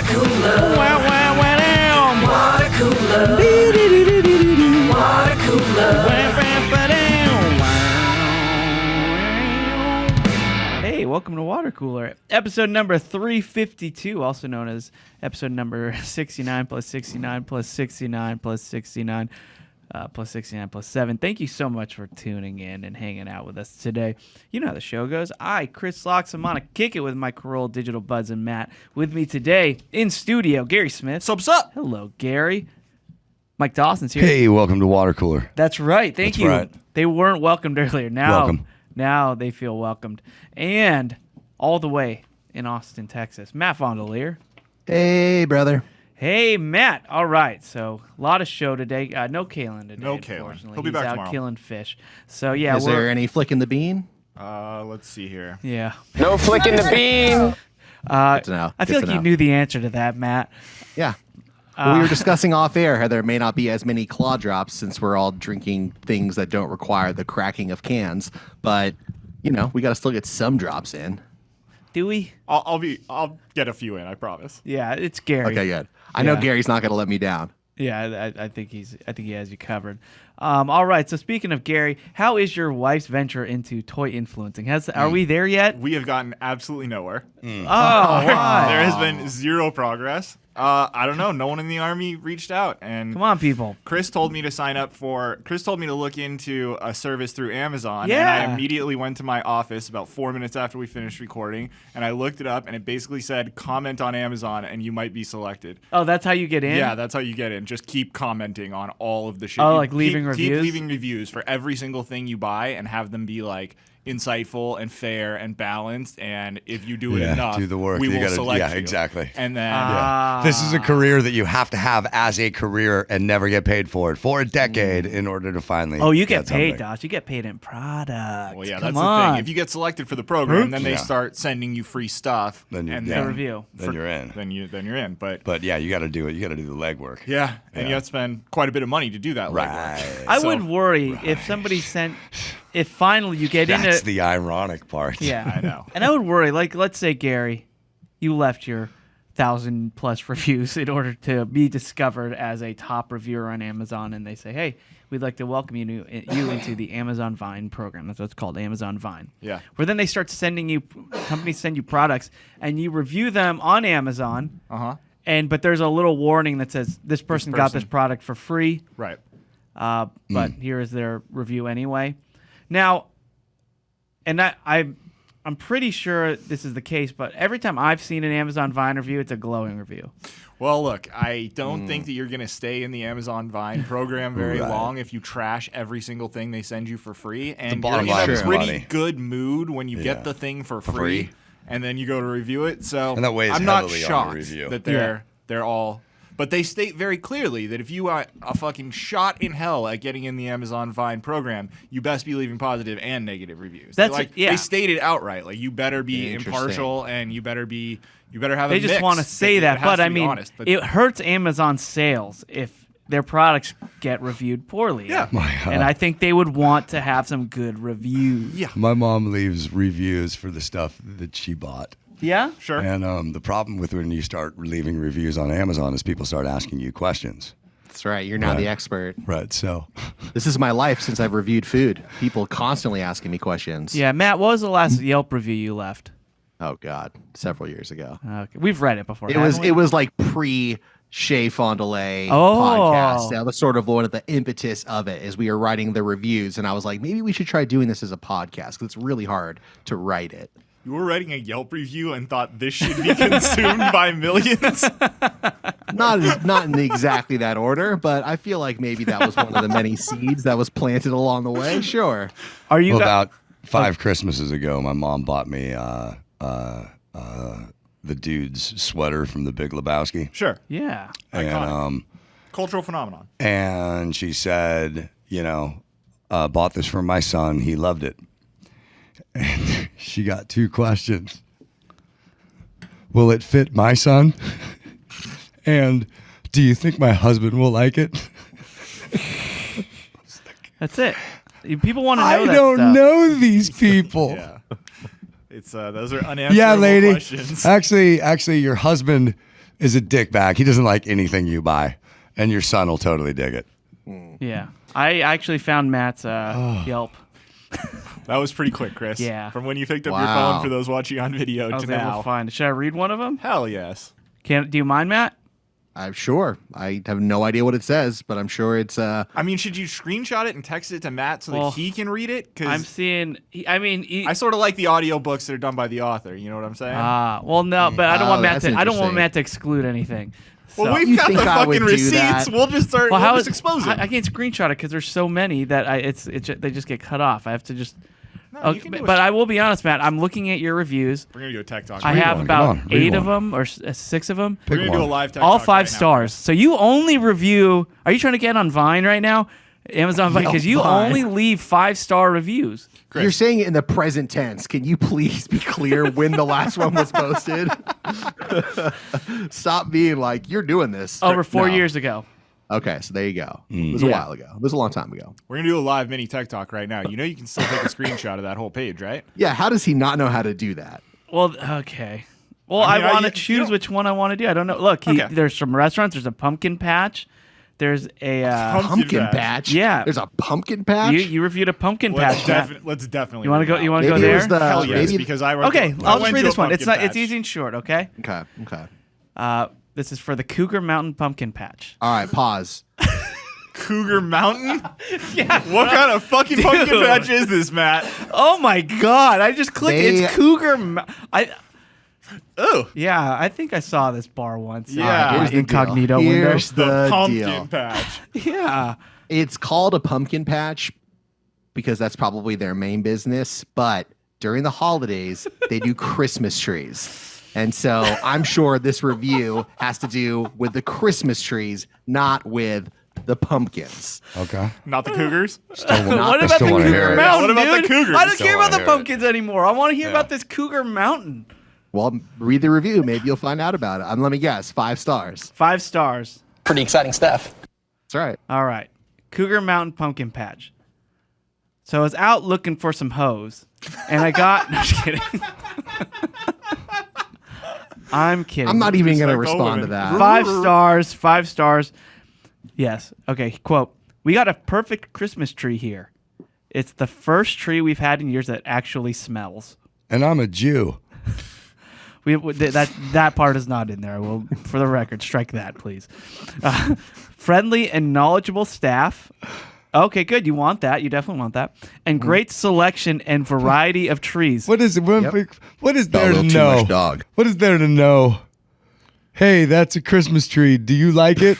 Watercooler. Watercooler. Watercooler. Hey, welcome to Watercooler. Episode number 352, also known as episode number 69 plus 69 plus 69 plus 69. Plus 69 plus 7. Thank you so much for tuning in and hanging out with us today. You know how the show goes. I, Chris Locks, I'm on a kick it with my Corolla Digital Buds and Matt. With me today in studio, Gary Smith. Sup? Hello, Gary. Mike Dawson's here. Hey, welcome to Watercooler. That's right. Thank you. Right. They weren't welcomed earlier. Welcome. Now they feel welcomed. And all the way in Austin, Texas, Matt Fondelier. Hey, brother. Hey, Matt. All right. So, a lot of show today. No Kalen today, No Kalen. unfortunately. He'll be He's back out tomorrow. killing fish. So, yeah. Is there any flick in the bean? Let's see here. Yeah. No flicking the bean. Good to know. I feel Good like to you know. knew the answer to that, Matt. Yeah. We were discussing off air how there may not be as many claw drops since we're all drinking things that don't require the cracking of cans. But, you know, we got to still get some drops in. Do we? I'll get a few in. I promise. Yeah, it's Gary. Okay, good. I know Yeah. Gary's not going to let me down. Yeah, I think he has you covered. All right. So speaking of Gary, how is your wife's venture into toy influencing? Are we there yet? We have gotten absolutely nowhere. Oh, why? There has been zero progress. I don't know. No one in the Army reached out, and Come on, people. Chris told me to look into a service through Amazon, Yeah. and I immediately went to my office about 4 minutes after we finished recording, and I looked it up, and it basically said, comment on Amazon, and you might be selected. Oh, that's how you get in? Yeah, that's how you get in. Just keep commenting on all of the shit. Oh, You like leaving keep reviews? leaving reviews for every single thing you buy, and have them be like insightful and fair and balanced. And if you do it enough, do the work. we You will gotta- select yeah, you. exactly. And then This is a career that you have to have as a career and never get paid for it for a decade in order to finally. Oh, you get paid, something. Dosh. You get paid in product. well, yeah, Come that's on. the thing. If you get selected for the program, then they Yeah. start sending you free stuff, Then you- and yeah. then review. Then you're in. Then you're in. But But yeah, you got to do it. You got to do the legwork. yeah, and you have to spend quite a bit of money to do that. Right. legwork. I So- would worry if somebody sent, if finally you get That's into, the ironic part. yeah, I know. And I would worry, like, let's say Gary, you left your 1,000+ reviews in order to be discovered as a top reviewer on Amazon, and they say, hey, we'd like to welcome you into the Amazon Vine program. That's what it's called, Amazon Vine. Yeah. Where then they start sending you, companies send you products, and you review them on Amazon. But there's a little warning that says this person got this product for free, Right. but here is their review anyway. Now, and I'm pretty sure this is the case, but every time I've seen an Amazon Vine review, it's a glowing review. Well, look, I don't think that you're going to stay in the Amazon Vine program very Right. long if you trash every single thing they send you for free. And bottom you're line in a is pretty money. good mood when you Yeah. get the thing for free. free, and then you go to review it. So And that weighs I'm not heavily on the shocked review. that they're all. But they state very clearly that if you are a fucking shot in hell at getting in the Amazon Vine program, you best be leaving positive and negative reviews. They state it outright. Like, you better be Interesting. impartial, and you better have a They just mix. want to say It that, has but to I be mean, honest, but it hurts Amazon sales if their products get reviewed poorly. Yeah. And I think they would want to have some good reviews. Yeah. My mom leaves reviews for the stuff that she bought. Yeah? Sure. And the problem with when you start leaving reviews on Amazon is people start asking you questions. That's right. You're now Right. the expert. Right. So This is my life since I've reviewed food. People constantly asking me questions. Yeah, Matt, what was the last Yelp review you left? Oh, God. Several years ago. Okay. We've read it before. It was like pre Shea Fondelay Oh. podcast. That was sort of one of the impetus of it as we were writing the reviews. And I was like, maybe we should try doing this as a podcast because it's really hard to write it. You were writing a Yelp review and thought this should be consumed by millions? Not in exactly that order, but I feel like maybe that was one of the many seeds that was planted along the way. Sure. Are you Well, guys? about 5 Christmases ago, my mom bought me the dude's sweater from the Big Lebowski. Sure. Yeah. And Cultural phenomenon. and she said, bought this for my son. He loved it. And she got 2 questions. Will it fit my son? And do you think my husband will like it? That's it. People want to know I that don't stuff. know these people. Yeah. It's those are unanswerable Yeah, lady. questions. Actually, your husband is a dickbag. He doesn't like anything you buy, and your son will totally dig it. Yeah. I actually found Matt's Yelp. That was pretty quick, Chris. Yeah. From when you picked up your phone for those watching on video I was to able now. to find it. Should I read one of them? Hell yes. Do you mind, Matt? I'm sure. I have no idea what it says, but I'm sure it's. I mean, should you screenshot it and text it to Matt so that he can read it? I'm seeing. I sort of like the audiobooks that are done by the author. You know what I'm saying? Well, no, but I don't want Matt to. I don't want interesting. Matt to exclude anything. So. Well, we've You got the think I would fucking do receipts. that? We'll just start. Well, we'll just expose it. I can't screenshot it because there's so many that they just get cut off. I have to just. No, you can do but I will be honest, Matt. I'm looking at your reviews. We're gonna do a tech talk. I Right have one. about Come on, read 8 of one. them or 6 of them. We're gonna do a live tech All talk 5 right now. stars. So you only review. Are you trying to get on Vine right now? Amazon Vine, because you Vine. only leave 5-star reviews. Chris. You're saying it in the present tense. Can you please be clear when the last one was posted? Stop being like, you're doing this. Over 4 No. years ago. Okay, so there you go. It was a while ago. It was a long time ago. We're gonna do a live mini tech talk right now. You know you can still take a screenshot of that whole page, right? Yeah, how does he not know how to do that? Well, okay. Well, I mean, I want to you choose don't- which one I want to do. I don't know. Look, Okay. there's some restaurants. There's a pumpkin patch. There's a Pumpkin patch? Yeah. There's a pumpkin patch? you reviewed a pumpkin patch. Matt. Let's definitely. You want to go? You want to go Maybe it there? was the- Hell yes, maybe- because I went Okay, to, I I'll just went read to a this one. It's pumpkin not. It's patch. easy and short. Okay. Okay. This is for the Cougar Mountain Pumpkin Patch. All right, pause. Cougar Mountain? Yeah. What kind of fucking pumpkin patch is this, Matt? Oh my God! I just clicked. It's Cougar. Oh, Yeah, I think I saw this bar once. Yeah. Here's the incognito deal. window. Here's the pumpkin deal. patch. Yeah. It's called a pumpkin patch because that's probably their main business. But during the holidays, they do Christmas trees. And so I'm sure this review has to do with the Christmas trees, not with the pumpkins. Okay. Not the Cougars? What about the still wanna hear Cougar it. Mountain, What about the dude? Cougars? I don't Still care about wanna the hear it. pumpkins anymore. I want to hear about this Cougar Mountain. Well, read the review. Maybe you'll find out about it. Let me guess. 5 stars. 5 stars. Pretty exciting stuff. That's right. All right. Cougar Mountain Pumpkin Patch. So I was out looking for some hoes, and I got. No, just kidding. I'm kidding. I'm not even Just going to like the respond to women. that. 5 stars. 5 stars. Yes. Okay. Quote. We got a perfect Christmas tree here. It's the first tree we've had in years that actually smells. And I'm a Jew. That part is not in there. Well, for the record, strike that, please. Friendly and knowledgeable staff. Okay, good. You want that. You definitely want that. And great selection and variety of trees. What is it? What is there to little too know? much dog. What is there to know? Hey, that's a Christmas tree. Do you like it?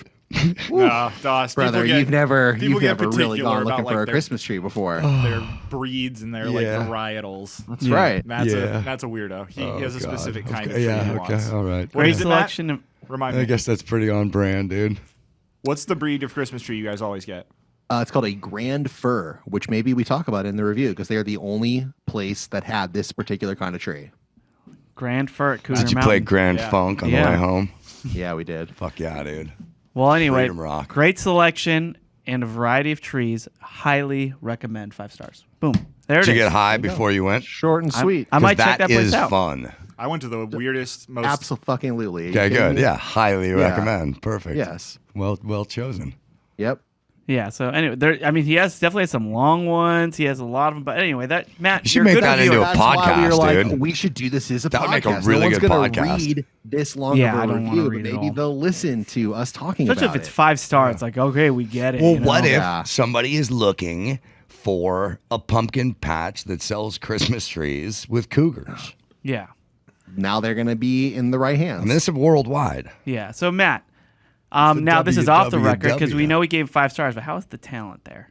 No, Doss. Brother, people get- you've never people get really particular gone about, looking like, for a their- Christmas tree before. Their breeds and their like Yeah. varietals. That's right. Matt's Yeah. a weirdo. He has a God. specific kind of Okay, tree yeah, he okay, wants. all right. What Great is it, Matt? selection. Of, Remind I me. guess that's pretty on brand, dude. What's the breed of Christmas tree you guys always get? It's called a Grand Fir, which maybe we talk about in the review because they are the only place that had this particular kind of tree. Grand Fir at Cougar Did you Mountain. play Grand Yeah. Funk on Yeah. the way home? Yeah, we did. Fuck yeah, dude. Well, anyway, Freedom Rock. great selection and a variety of trees. Highly recommend. 5 stars. Boom. There it Did you is. get high before you went? Short and sweet. I might 'Cause check that place is out. fun. I went to the weirdest, most Absolutely. Okay, good. Yeah, highly Yeah. recommend. Perfect. Yes. Well chosen. Yep. Yeah. So anyway, he definitely has some long ones. He has a lot of them. But anyway, Matt, You should you're make good that reviewer. into a That's why we were podcast, like, dude. we should do this as a That would podcast. make a really no one's good gonna podcast. read this long Yeah, of I a don't wanna review, read but it maybe all. they'll listen to us talking Especially about if it's it. 5 stars. It's like, okay, we get it. Well, you know? what if Yeah. somebody is looking for a pumpkin patch that sells Christmas trees with cougars? Yeah. Now they're going to be in the right hands. And this is worldwide. Yeah. So Matt, the now this is off the record because we WW. know we gave 5 stars, but how is the talent there?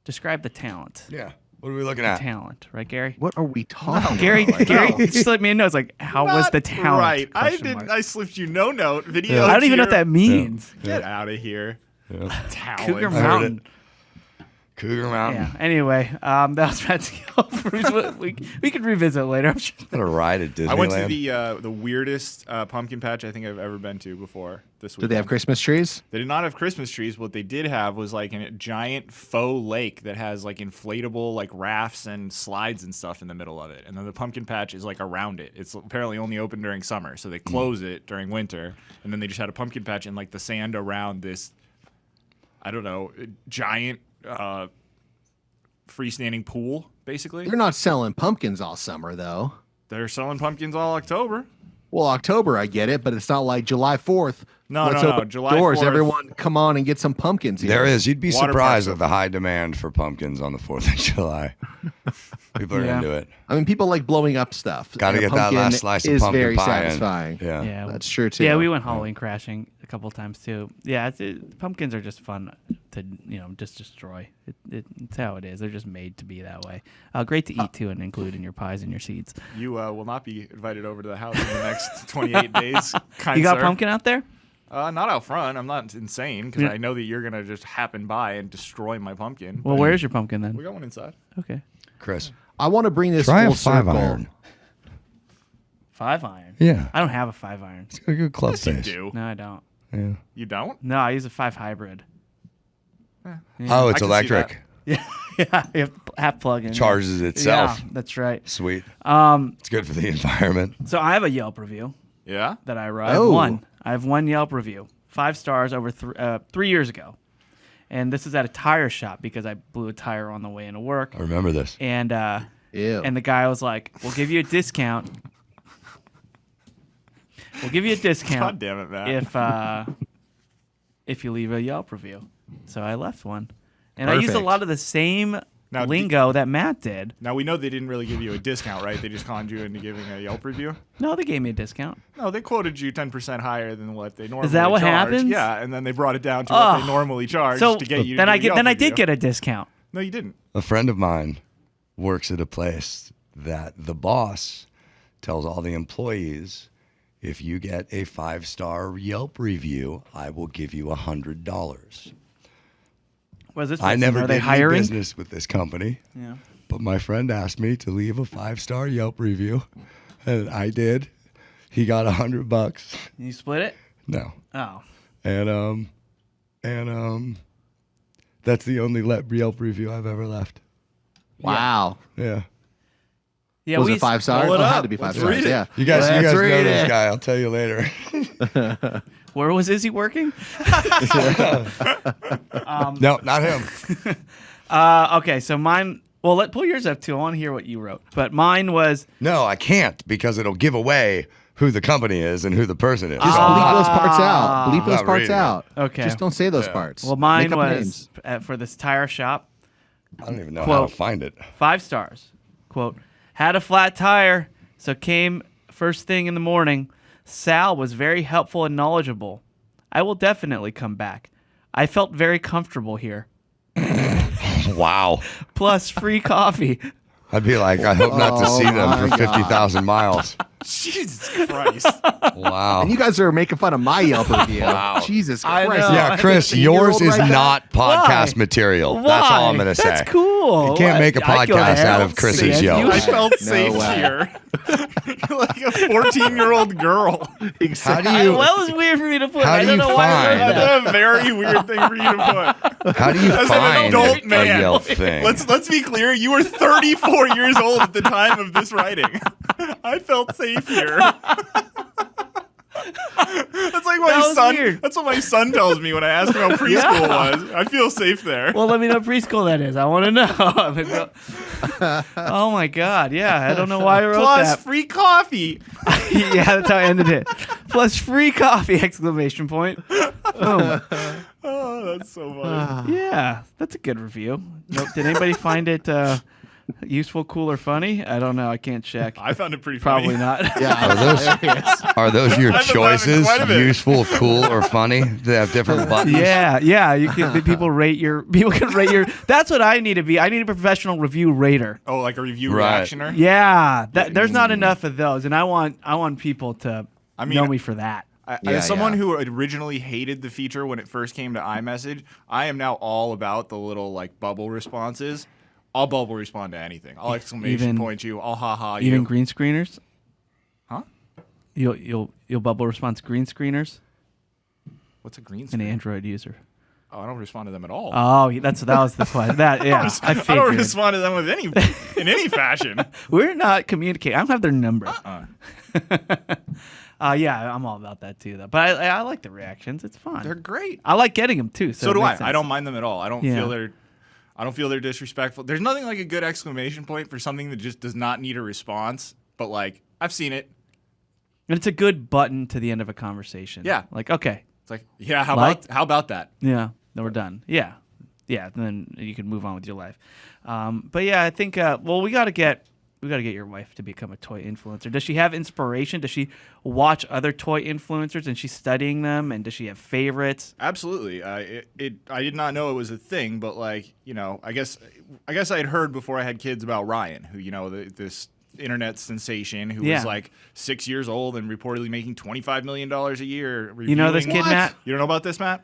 Describe the talent. Yeah. What are we looking at? Talent, right, Gary? What are we talking Gary, about? Gary, just let me know. It's like, how was Not the talent? Right. I Question didn't. mark. I slipped you no note video. I don't even know what that means. Get out of here. Yeah. Talent. Cougar heard Mountain. Cougar Mountain. Yeah. Anyway, that was Matt's we could revisit later. I'm sure. What a ride at Disneyland. I went to the weirdest pumpkin patch I think I've ever been to before this week. Did they have Christmas trees? They did not have Christmas trees. What they did have was like a giant faux lake that has like inflatable like rafts and slides and stuff in the middle of it. And then the pumpkin patch is like around it. It's apparently only open during summer, so they close it during winter. And then they just had a pumpkin patch in like the sand around this, I don't know, giant freestanding pool, basically. They're not selling pumpkins all summer, though. They're selling pumpkins all October. Well, October, I get it, but it's not like July 4th. No. July doors. 4th. Everyone, come on and get some pumpkins here. There is. You'd be Water surprised park. at the high demand for pumpkins on the 4th of July. People are into it. I mean, people like blowing up stuff. Got to and a get that pumpkin last slice of is pumpkin very pie. satisfying. Yeah. That's true, too. Yeah, we went Halloween crashing a couple times too. Yeah, pumpkins are just fun to just destroy. It's how it is. They're just made to be that way. Great to eat too and include in your pies and your seeds. You will not be invited over to the house in the next 28 days. You got pumpkin out there? Not out front. I'm not insane because I know that you're gonna just happen by and destroy my pumpkin. Well, where's your pumpkin then? We got one inside. Okay. Chris, I want to bring this try full a 5 circle. iron. 5-iron? Yeah. I don't have a 5-iron. It's a good club Yes, you face. do. No, I don't. Yeah. You don't? No, I use a 5 hybrid. Oh, it's I can see electric. Yeah, you have plug-in. Charges itself. Yeah, that's right. Sweet. It's good for the environment. So I have a Yelp review Yeah. that I wrote. Oh. I have one Yelp review. 5 stars over 3 years ago. And this is at a tire shop because I blew a tire on the way into work. I remember this. And Ew. and the guy was like, "We'll give you a discount. We'll give you a discount God damn it, Matt. if you leave a Yelp review." So I left one. And I used a Perfect. lot of the same Now, lingo that Matt did. Now we know they didn't really give you a discount, right? They just conned you into giving a Yelp review. No, they gave me a discount. No, they quoted you 10% higher than what they normally. Is that what charge. happens? Yeah, and then they brought it down to what they normally charge So to get you. To then do I a Yelp did review. get a discount. No, you didn't. A friend of mine works at a place that the boss tells all the employees, if you get a 5-star Yelp review, I will give you $100. Was this? I never Are they did any hiring? business with this company, Yeah. but my friend asked me to leave a 5-star Yelp review, and I did. He got $100. You split it? No, Oh. and that's the only Yelp review I've ever left. Wow. Yeah. Yeah, Was we it 5 stars? Roll it Oh, it had up. to be 5 Let's stars. read it. Yeah. You guys Let's know read this it. guy. I'll tell you later. Where was Izzy working? No, not him. Okay, so mine. Well, pull yours up too. I want to hear what you wrote. But mine was. No, I can't because it'll give away who the company is and who the person is. Just So I'm bleep not- those parts out. Bleep those Not parts reading it. out. Okay. Just don't say those parts. Well, mine Make up was names. for this tire shop. I don't even know how Quote. to find it. 5 stars. Quote, had a flat tire, so came first thing in the morning. Sal was very helpful and knowledgeable. I will definitely come back. I felt very comfortable here. Wow. Plus free coffee. I'd be like, I hope not to see them my for 50,000 miles. Jesus Christ. Wow. And you guys are making fun of my Yelp review. Jesus I Christ. know. Yeah, Chris, 15-year-old yours is right there. not podcast Why? material. Why? That's all I'm going to say. That's cool. You can't make a I go to podcast hell. out of Chris's If you- Yelp. I felt No safe way. here. You're like a 14-year-old girl. How do you Well, it was weird for me to put. How I do don't you know why I wrote find- that. That's a very weird thing for you to put. how do you As an find adult a man. Yelp thing? Let's be clear. You were 34 years old at the time of this writing. I felt safe here. That's like my That was son. weird. That's what my son tells me when I ask him how preschool was. I feel safe there. Well, let me know what preschool that is. I want to know. Oh my God! Yeah, I don't know why I wrote Plus that. free coffee. Yeah, that's how I ended it. Plus free coffee! Exclamation point. Boom. Oh, that's so funny. Yeah, that's a good review. Nope. Did anybody find it useful, cool, or funny? I don't know. I can't check. I found it pretty funny. Probably not. Yeah. Are those your I've been laughing choices? quite a bit. Useful, cool, or funny? They have different buttons. Yeah. You can. People can rate your. That's what I need to be. I need a professional review rater. Oh, like a review Right. reactioner? Yeah, there's not enough of those, and I want people to know me for that. As someone who originally hated the feature when it first came to iMessage, I am now all about the little like bubble responses. I'll bubble respond to anything. I'll exclamation point you. I'll haha you. Even green screeners? Huh? You'll bubble respond to green screeners? What's a green screen? An Android user. Oh, I don't respond to them at all. Oh, that was the question. I don't respond to them in any fashion. We're not communicating. I don't have their number. Yeah, I'm all about that too, though. But I like the reactions. It's fun. They're great. I like getting them too. So do I. I don't mind them at all. I don't feel they're disrespectful. There's nothing like a good exclamation point for something that just does not need a response. But like, I've seen it. And it's a good button to the end of a conversation. Yeah. Like, okay. It's like, yeah, how about that? Yeah. Then we're done. Yeah. Yeah. Then you can move on with your life. But yeah, I think we gotta get your wife to become a toy influencer. Does she have inspiration? Does she watch other toy influencers and she's studying them? And does she have favorites? Absolutely. I did not know it was a thing, but like, you know, I guess I had heard before I had kids about Ryan, who, you know, this internet sensation who was like 6 years old and reportedly making $25 million a year. You know this kid, Matt? You don't know about this, Matt?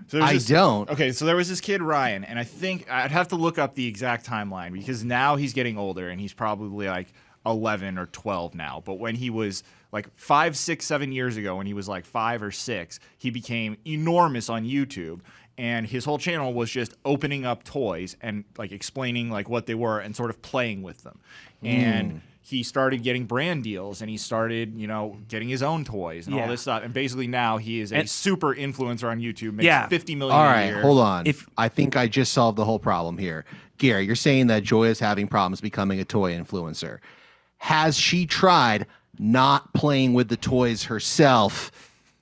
So I don't. Okay, so there was this kid, Ryan, and I think I'd have to look up the exact timeline because now he's getting older and he's probably like 11 or 12 now. But when he was like 5, 6, 7 years ago, when he was like 5 or 6, he became enormous on YouTube. And his whole channel was just opening up toys and like explaining like what they were and sort of playing with them. And he started getting brand deals and he started, you know, getting his own toys and all this stuff. And basically now he is a super influencer on YouTube, makes $50 million a year. Hold on. I think I just solved the whole problem here. Gary, you're saying that Joy is having problems becoming a toy influencer. Has she tried not playing with the toys herself,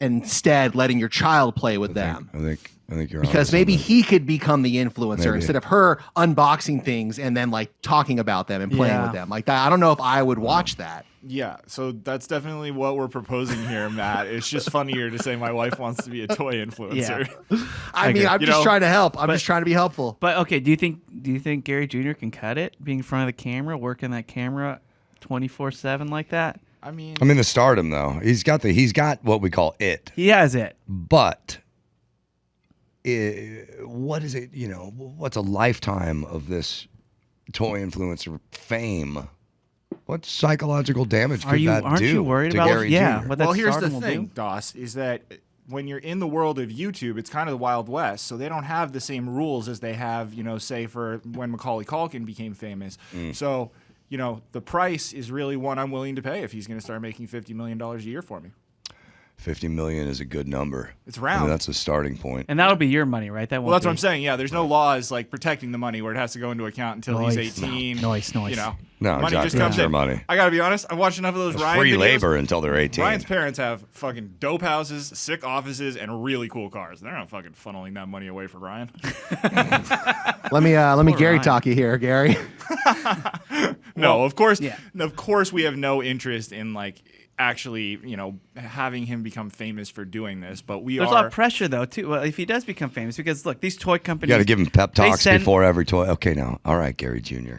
instead letting your child play with them? I think you're because maybe he could become the influencer instead of her unboxing things and then like talking about them and playing with them like that. I don't know if I would watch that. Yeah, so that's definitely what we're proposing here, Matt. It's just funnier to say my wife wants to be a toy influencer. Yeah. I mean, I'm just trying to help. I'm just trying to be helpful. But okay, do you think Gary Jr. can cut it, being in front of the camera, working that camera 24/7 like that? I mean, the stardom though. He's got what we call it. He has it. But what is it? You know, what's a lifetime of this toy influencer fame? What psychological damage could that do? Aren't you worried about Gary Jr.? Well, here's the thing, Doss, is that when you're in the world of YouTube, it's kind of the Wild West, so they don't have the same rules as they have, you know, say for when Macaulay Culkin became famous. So, you know, the price is really one I'm willing to pay if he's going to start making $50 million a year for me. 50 million is a good number. It's round. That's a starting point. And that'll be your money, right? Well, that's what I'm saying. Yeah, there's no laws like protecting the money where it has to go into account until he's 18. Nice. You know, money just comes in. Money. I gotta be honest. I watched enough of those Ryan free videos. labor until they're 18. Ryan's parents have fucking dope houses, sick offices, and really cool cars. They're not fucking funneling that money away for Ryan. Let me Gary talk you here, Gary. No, of course. Yeah. Of course, we have no interest in like actually, you know, having him become famous for doing this, but there's a lot of pressure though too. Well, if he does become famous, because look, these toy companies, you got to give him pep talks before every toy. Okay, now, all right, Gary Jr.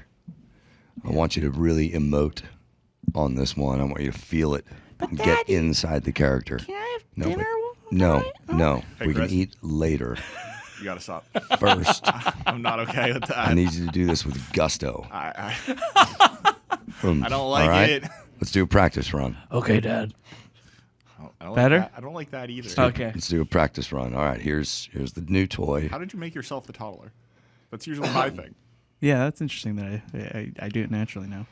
I want you to really emote on this one. I want you to feel it and get inside the character. Can I have dinner? No. Hey, we Chris. can eat later. You gotta stop. First, I'm not okay with that. I need you to do this with gusto. I don't like it. Let's do a practice run. Okay, Dad. I don't Better? Like I don't like that either. Okay. Let's do a practice run. All right, here's the new toy. How did you make yourself the toddler? That's usually my thing. Yeah, that's interesting that I do it naturally now.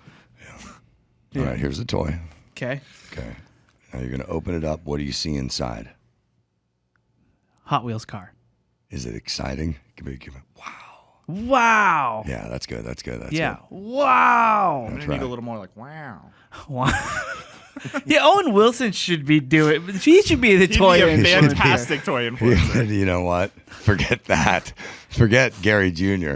All right, here's the toy. Okay. Now you're going to open it up. What do you see inside? Hot Wheels car. Is it exciting? Give me. Wow. Yeah, that's good. That's good. Wow. I'm going to need a little more like, wow. Yeah, Owen Wilson should be doing it. He should be the toy influencer. Fantastic toy influencer. You know what? Forget that. Forget Gary Jr.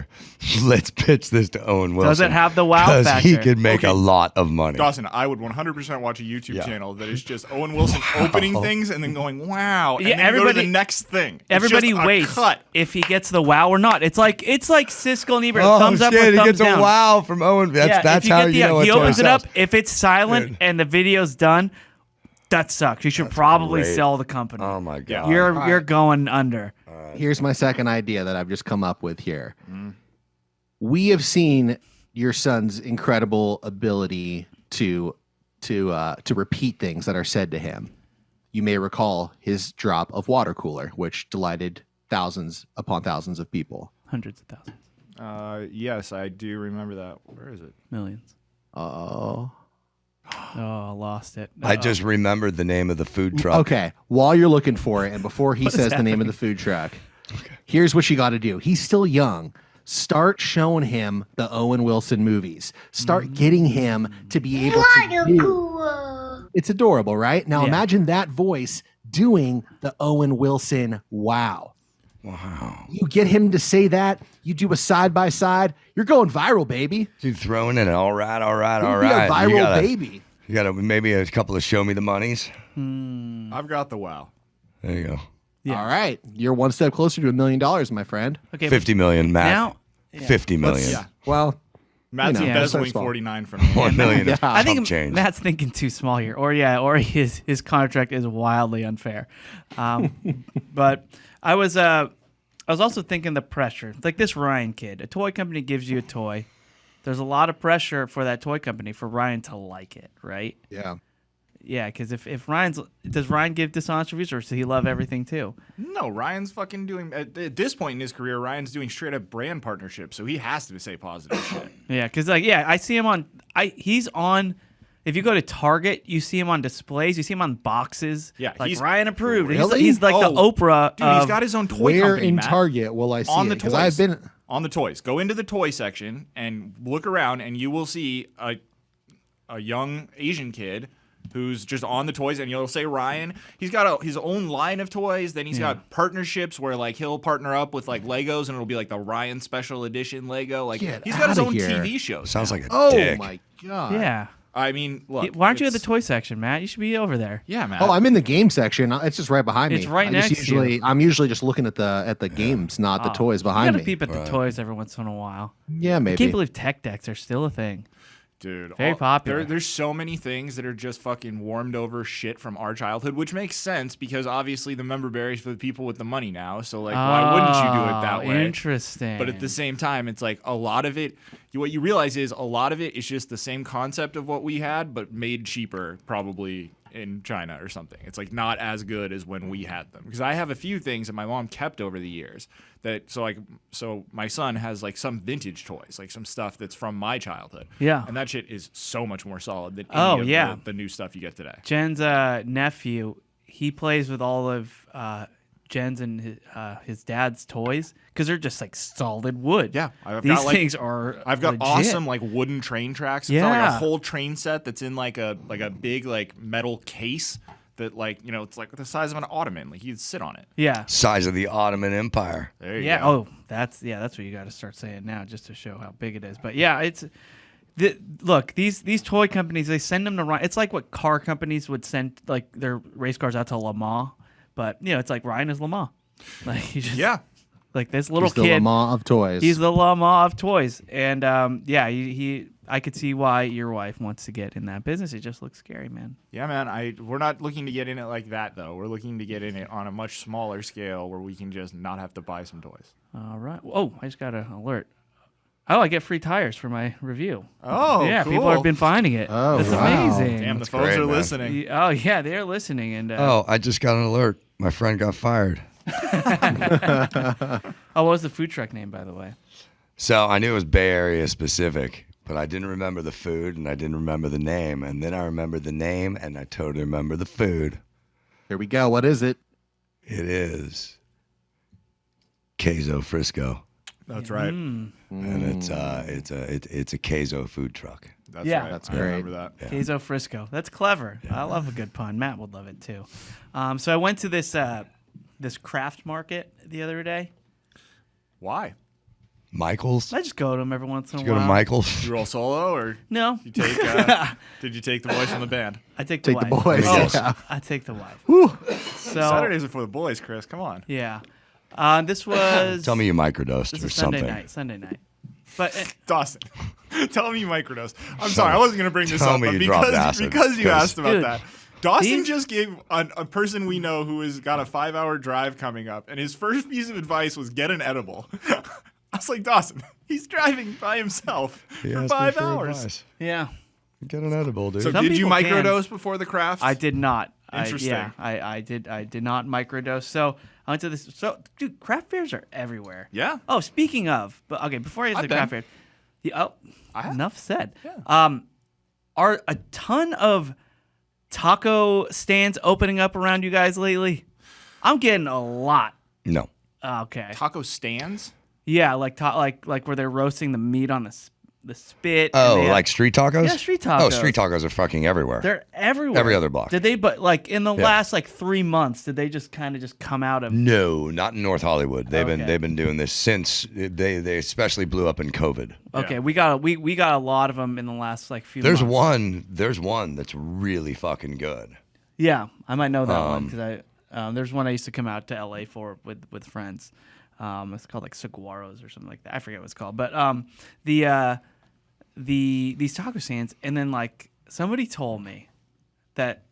Let's pitch this to Owen Wilson. Does it have the wow factor? Because he could make a lot of money. Dawson, I would 100% watch a YouTube channel that is just Owen Wilson opening things and then going, wow. And then everybody, go to the next thing. Everybody waits if he gets the wow or not. It's like Siskel and Ebert. Thumbs up or thumbs down. He gets a wow from Owen. That's how you know he opens it up. If it's silent and the video's done, That sucks. You should probably sell the company. Oh my god. You're going under. Here's my second idea that I've just come up with here. We have seen your son's incredible ability to repeat things that are said to him. You may recall his drop of Watercooler, which delighted thousands upon thousands of people. Hundreds of thousands. Yes, I do remember that. Where is it? Millions. Oh. Oh, I lost it. I just remembered the name of the food truck. Okay, while you're looking for it, and before he says the name of the food truck, here's what you got to do. He's still young. Start showing him the Owen Wilson movies. Start getting him to be able to do. It's adorable, right? Now imagine that voice doing the Owen Wilson wow. Wow. You get him to say that. You do a side by side. You're going viral, baby. Dude, throwing in all right. You'll be a viral baby. You got maybe a couple of show me the monies. I've got the wow. There you go. Yeah. All right. You're one step closer to $1 million, my friend. Okay, 50 million, Matt. Now, 50 million. Yeah. Well, Matt's you know, embezzling small. 49 from me. 1 million. Yeah. I think change. Matt's thinking too small here, or his contract is wildly unfair. But I was also thinking the pressure, like this Ryan kid. A toy company gives you a toy. There's a lot of pressure for that toy company for Ryan to like it, right? Yeah. Yeah, because if does Ryan give dishonest reviews, or does he love everything too? No, Ryan's fucking doing, at this point in his career, Ryan's doing straight up brand partnerships, so he has to say positive shit. Yeah, because I see him on. He's on. If you go to Target, you see him on displays. You see him on boxes. Yeah, like he's Ryan approved. Really? He's like the Oprah. Dude, he's got his own toy Where company, in Matt. Target will I see On it? the 'Cause toys. I've been on the toys. Go into the toy section and look around, and you will see a young Asian kid who's just on the toys, and you'll say Ryan. He's got his own line of toys. Then he's got partnerships where like he'll partner up with like Legos, and it'll be like the Ryan Special Edition Lego. Like Get he's got his outta own here. TV shows. Sounds like a Oh dick. my god. Yeah. I mean, look. Why aren't you at the toy section, Matt? You should be over there. Yeah, man. Oh, I'm in the game section. It's just right behind me. It's right I next just to you. usually, I'm usually just looking at the games, not the toys You behind gotta me. peep at the toys every once in a while. Yeah, I maybe. can't believe tech decks are still a thing. Dude, Very popular. There's so many things that are just fucking warmed over shit from our childhood, which makes sense because obviously the member berries for the people with the money now. So like, why wouldn't you do it that way? Interesting. But at the same time, it's like a lot of it. What you realize is a lot of it is just the same concept of what we had, but made cheaper, probably in China or something. It's like not as good as when we had them. Because I have a few things that my mom kept over the years. So my son has like some vintage toys, like some stuff that's from my childhood. Yeah. And that shit is so much more solid than any of the new stuff you get today. Jen's nephew, he plays with all of Jen's and his dad's toys because they're just like solid wood. Yeah, these things are. I've got legit. awesome like wooden train tracks. It's not like Yeah. a whole train set that's in like a big like metal case that like it's like the size of an ottoman. Like you'd sit on it. Yeah. Size of the Ottoman Empire. There you Yeah. go. Oh, that's what you got to start saying now, just to show how big it is. But yeah, it's. Look, these toy companies, they send them to Ryan. It's like what car companies would send like their race cars out to Le Mans. But it's like Ryan is Le Mans. Like he just like this little He's the kid. Lamar of toys. He's the Le Mans of toys, and I could see why your wife wants to get in that business. It just looks scary, man. Yeah, man. We're not looking to get in it like that though. We're looking to get in it on a much smaller scale where we can just not have to buy some toys. All right. Oh, I just got an alert. Oh, I get free tires for my review. Oh, yeah, cool. people have been finding it. Oh, That's wow. amazing. Damn, the That's folks great, are man. listening. Oh yeah, they're listening, and I just got an alert. My friend got fired. what was the food truck name, by the way? So I knew it was Bay Area specific, but I didn't remember the food and I didn't remember the name. And then I remembered the name and I totally remember the food. Here we go. What is it? It is Queso Frisco. That's right. And it's a queso food truck. That's Yeah. right. That's I great. remember that. Yeah. Queso Frisco. That's clever. I love a good pun. Matt would love it too. So I went to this craft market the other day. Why? Michael's? I just go to them every once in a Did you go while. to Michael's? You roll solo or No, you take? Did you take the boys from the band? I take the Take the wife. boys. Oh. Yeah. I take the wife. So Saturdays are for the boys, Chris. Come on. yeah, this was Tell me you microdosed this or is Sunday something. night. Sunday night. But Dawson, tell me you microdose. I'm sorry, I wasn't going to bring this Tell up, me but you dropped acid, because you 'cause- asked about Dude. that. Dawson just gave a person we know who has got a 5-hour drive coming up, and his first piece of advice was get an edible. I was like, Dawson, he's driving by himself for 5 hours. Advice. Yeah. Get an edible, dude. So Some did you people microdose before the craft? I did not. Interesting. I did not microdose. So I went to this. So, dude, craft fairs are everywhere. Yeah. Oh, speaking of, but okay, before I get to the craft fair, enough said. Yeah. Are a ton of taco stands opening up around you guys lately? I'm getting a lot. No. Okay. Taco stands? Yeah, like where they're roasting the meat on the spit. Oh, like street tacos? Yeah, street tacos. Oh, street tacos are fucking everywhere. They're everywhere. Every other block. Did they? But like in the last 3 months, did they just kind of just come out of? No, not in North Hollywood. They've Okay. been doing this since they especially blew up in COVID. Okay, Yeah. we got a lot of them in the last few. There's months. there's one that's really fucking good. Yeah, I might know that one because there's one I used to come out to LA for with friends. It's called like saguaros or something like that. I forget what it's called, but these taco stands, and then like somebody told me that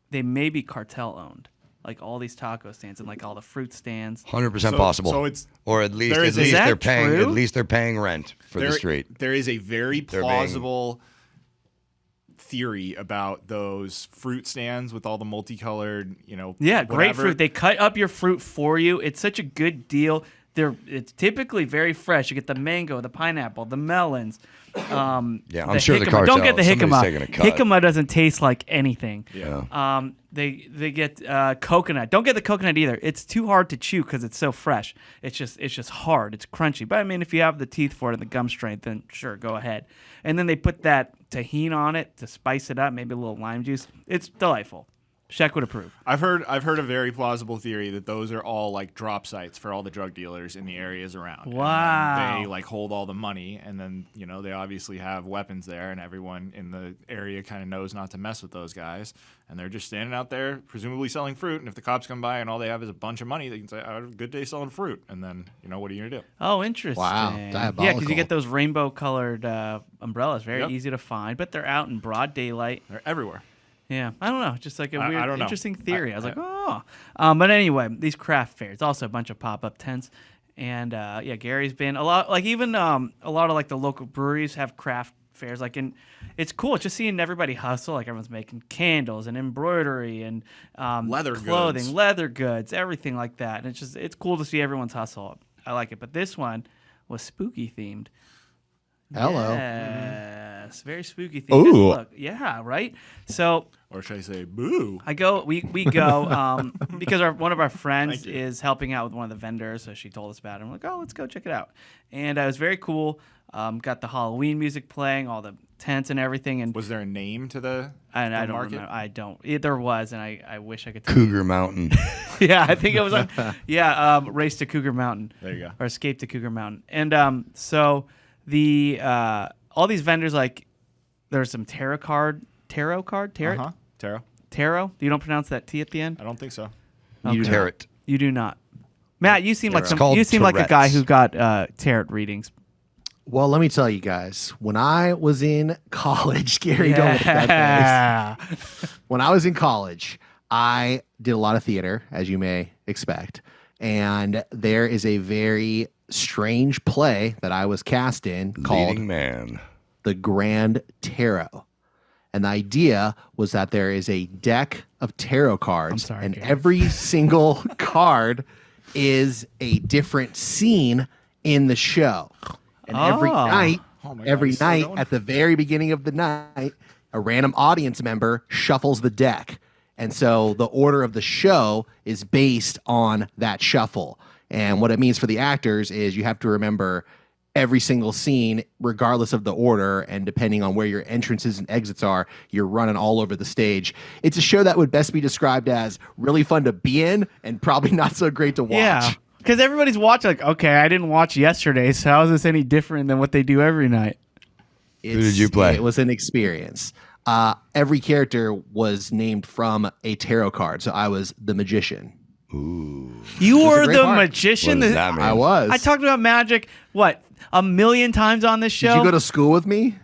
they may be cartel owned, like all these taco stands and like all the fruit stands. 100% possible. So it's or at least is they're that paying true? rent for the street. There is a very They're plausible theory about those fruit stands with all the multicolored, Yeah, whatever. grapefruit. They cut up your fruit for you. It's such a good deal. It's typically very fresh. You get the mango, the pineapple, the melons. Yeah, I'm sure the jicama. cartel. Don't get the somebody's jicama. taking a cut. Jicama doesn't taste like anything. Yeah. They get coconut. Don't get the coconut either. It's too hard to chew because it's so fresh. It's just hard. It's crunchy. But I mean, if you have the teeth for it and the gum strength, then sure, go ahead. And then they put that tahini on it to spice it up. Maybe a little lime juice. It's delightful. Shaq would approve. I've heard a very plausible theory that those are all like drop sites for all the drug dealers in the areas around. Wow. And they like hold all the money, and then they obviously have weapons there, and everyone in the area kind of knows not to mess with those guys, and they're just standing out there presumably selling fruit. And if the cops come by and all they have is a bunch of money, they can say, "I had a good day selling fruit," and then what are you gonna do? Oh, interesting. Wow, diabolical. Yeah, because you get those rainbow-colored umbrellas. Very Yep. easy to find, but they're out in broad daylight. They're everywhere. Yeah, I don't know, just like a I weird, don't know. interesting theory. I was like, but anyway, these craft fairs, also a bunch of pop-up tents, and Gary's been a lot. Like even a lot of like the local breweries have craft fairs. Like, and it's cool just seeing everybody hustle. Like everyone's making candles and embroidery and Leather clothing, goods. leather goods, everything like that. And it's cool to see everyone's hustle. I like it. But this one was spooky themed. Hello. Yes, very spooky themed. Ooh. Look, yeah, right. So. Or should I say, boo? We go because one of our friends is helping out with one of the vendors, so she told us about it. I'm like, oh, let's go check it out. And it was very cool. Got the Halloween music playing, all the tents and everything. And Was there a name to the I don't market? remember. I don't. There was, and I wish I could. Cougar Mountain. Yeah, I think it was. Race to Cougar Mountain. There you go. Or Escape to Cougar Mountain. And so the all these vendors, like there's some tarot card. Tarot? You don't pronounce that T at the end? I don't think so. You tarot. You do not. Matt, you seem like It's called you seem like a guy Tourette's. who got tarot readings. Well, let me tell you guys, when I was in college, Gary, don't look at that face. When I was in college, I did a lot of theater, as you may expect. And there is a very strange play that I was cast in called Leading man. The Grand Tarot. And the idea was that there is a deck of tarot cards, sorry, and Gary. every single card is a different scene in the show. And every Oh. night, Oh my God, he's still going? at the very beginning of the night, a random audience member shuffles the deck. And so the order of the show is based on that shuffle. And what it means for the actors is you have to remember every single scene, regardless of the order, and depending on where your entrances and exits are, you're running all over the stage. It's a show that would best be described as really fun to be in and probably not so great to watch. Yeah, because everybody's watching. Like, okay, I didn't watch yesterday, so how is this any different than what they do every night? Who did you play? It was an experience. Every character was named from a tarot card, so I was the magician. Ooh. You was a were great the part. magician. What does that mean? I was. I talked about magic. What 1,000,000 times on this show? Did you go to school with me?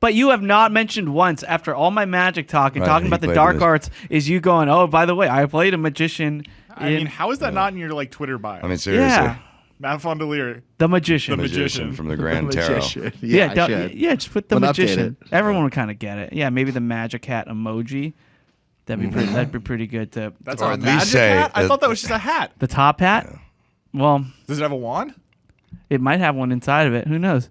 But you have not mentioned once, after all my magic talk and Right, talking he about the played dark this. arts, is you going, oh, by the way, I played a magician. I mean, how is that not in your like Twitter bio? I mean, seriously. Yeah, Matt Fondelier. the magician. The Magician from the Grand Tarot. Magician. Yeah, I should. just put the We'll update magician. it. Everyone would kind of get it. Yeah, maybe the magic hat emoji. That'd be pretty good to. That's Or a at least magic say hat? I that- thought that was just a hat. The top hat. Well, Does it have a wand? it might have one inside of it. Who knows?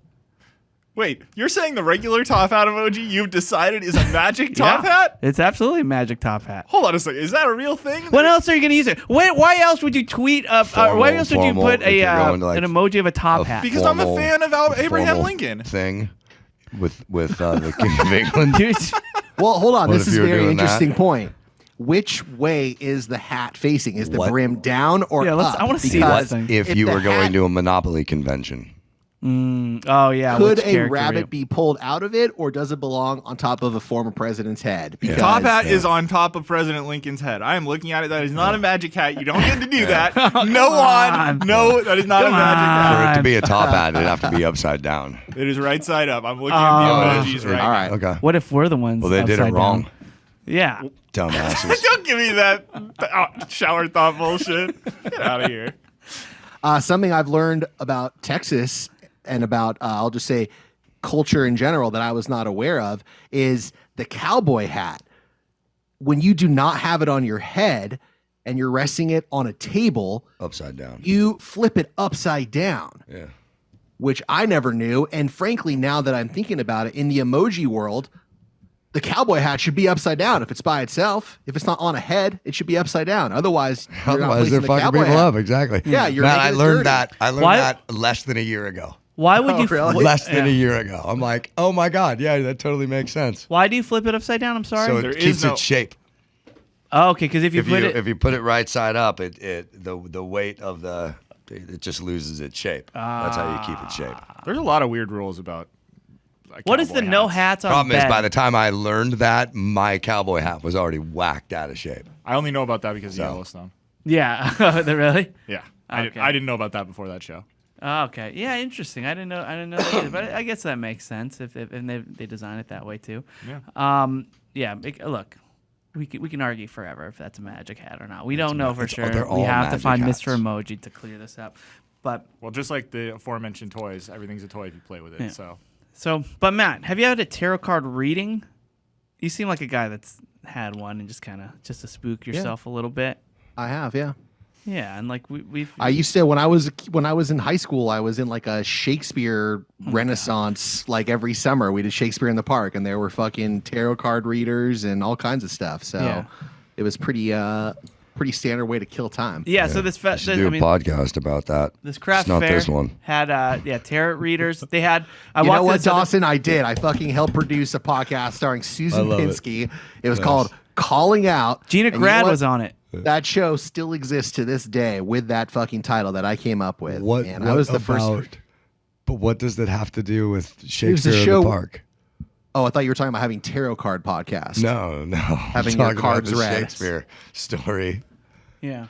Wait, you're saying the regular top hat emoji you've decided is a magic top Yeah, hat? It's absolutely a magic top hat. Hold on a second. Is that a real thing? What else are you gonna use it? Why else would you tweet up? Why Formal- else would you formal, put if you're a going to, like, an emoji of a top hat? Because I'm a Formal- fan of Abraham formal Lincoln. thing with the King of England. Dude, Well, hold on. What This if is you a were very doing that? interesting point. Which way is the hat facing? Is the What? brim down or Yeah, up? I wanna see Because that thing. If if you the were going hat- to a Monopoly convention, oh yeah. Could which a character rabbit be pulled out of it, or does it belong on top of a former president's head? Because Top hat is on top of President Lincoln's head. I am looking at it. That is not a magic hat. You don't get to do that. No on. one. No, that is not a Come magic on. hat. for it to be a top hat, it'd have to be upside down. It is right side up. I'm looking at the emojis right All right. Okay. What if we're the ones? Well, they did it upside wrong. down? Yeah. Dumbasses. Don't give me that shower thought bullshit. Get out of here. Something I've learned about Texas and about, I'll just say, culture in general that I was not aware of is the cowboy hat. When you do not have it on your head and you're resting it on a table, Upside down. you flip it upside down, Yeah. which I never knew. And frankly, now that I'm thinking about it, in the emoji world, the cowboy hat should be upside down if it's by itself. If it's not on a head, it should be upside down. Otherwise, you're not Otherwise, they're placing the fucking cowboy people hat. up. Exactly. Yeah, you're Man, making I it learned dirty. that. I learned Why- that less than a year ago. Why would Oh, you? really? Less than yeah. a year ago. I'm like, oh my god, yeah, that totally makes sense. Why do you flip it upside down? I'm sorry. So There it is keeps no- its shape. Oh, okay, because if you put it, If you put it right side up, the weight of it just loses its shape. That's how you keep its shape. There's a lot of weird rules about. what is the cowboy no hats. hats on Problem bed? is, by the time I learned that, my cowboy hat was already whacked out of shape. I only know about that because of So. Yellowstone. Yeah, they really. Yeah, Okay. I didn't know about that before that show. Oh, okay, yeah, interesting. I didn't know that either, but I guess that makes sense if and they design it that way too. Yeah. Yeah. Look, we can argue forever if that's a magic hat or not. We don't know for sure. they're We all have to magic find hats. Mr. Emoji to clear this up. But Well, just like the aforementioned toys, everything's a toy if you play with it. Yeah. So but Matt, have you had a tarot card reading? You seem like a guy that's had one and just to spook yourself a little bit. I have, yeah. Yeah, and like we've. I used to when I was in high school, I was in like a Shakespeare Renaissance. Like every summer, we did Shakespeare in the Park, and there were fucking tarot card readers and all kinds of stuff. So Yeah. it was pretty standard way to kill time. Yeah, so this I should do a podcast about that. this craft It's not fair this one. had tarot readers. They had. I You walked know to what, this other- Dawson? I did. I fucking helped produce a podcast starring Susan love it. Pinsky. It was called Calling Out. Gina And you know Grad what? was on it. That show still exists to this day with that fucking title that I came up with. What? And what I was the first. about- But what does that have to do with Shakespeare in show- the Park? Oh, I thought you were talking about having tarot card podcast. No. Having I'm your talking cards about the read. Shakespeare story. Yeah.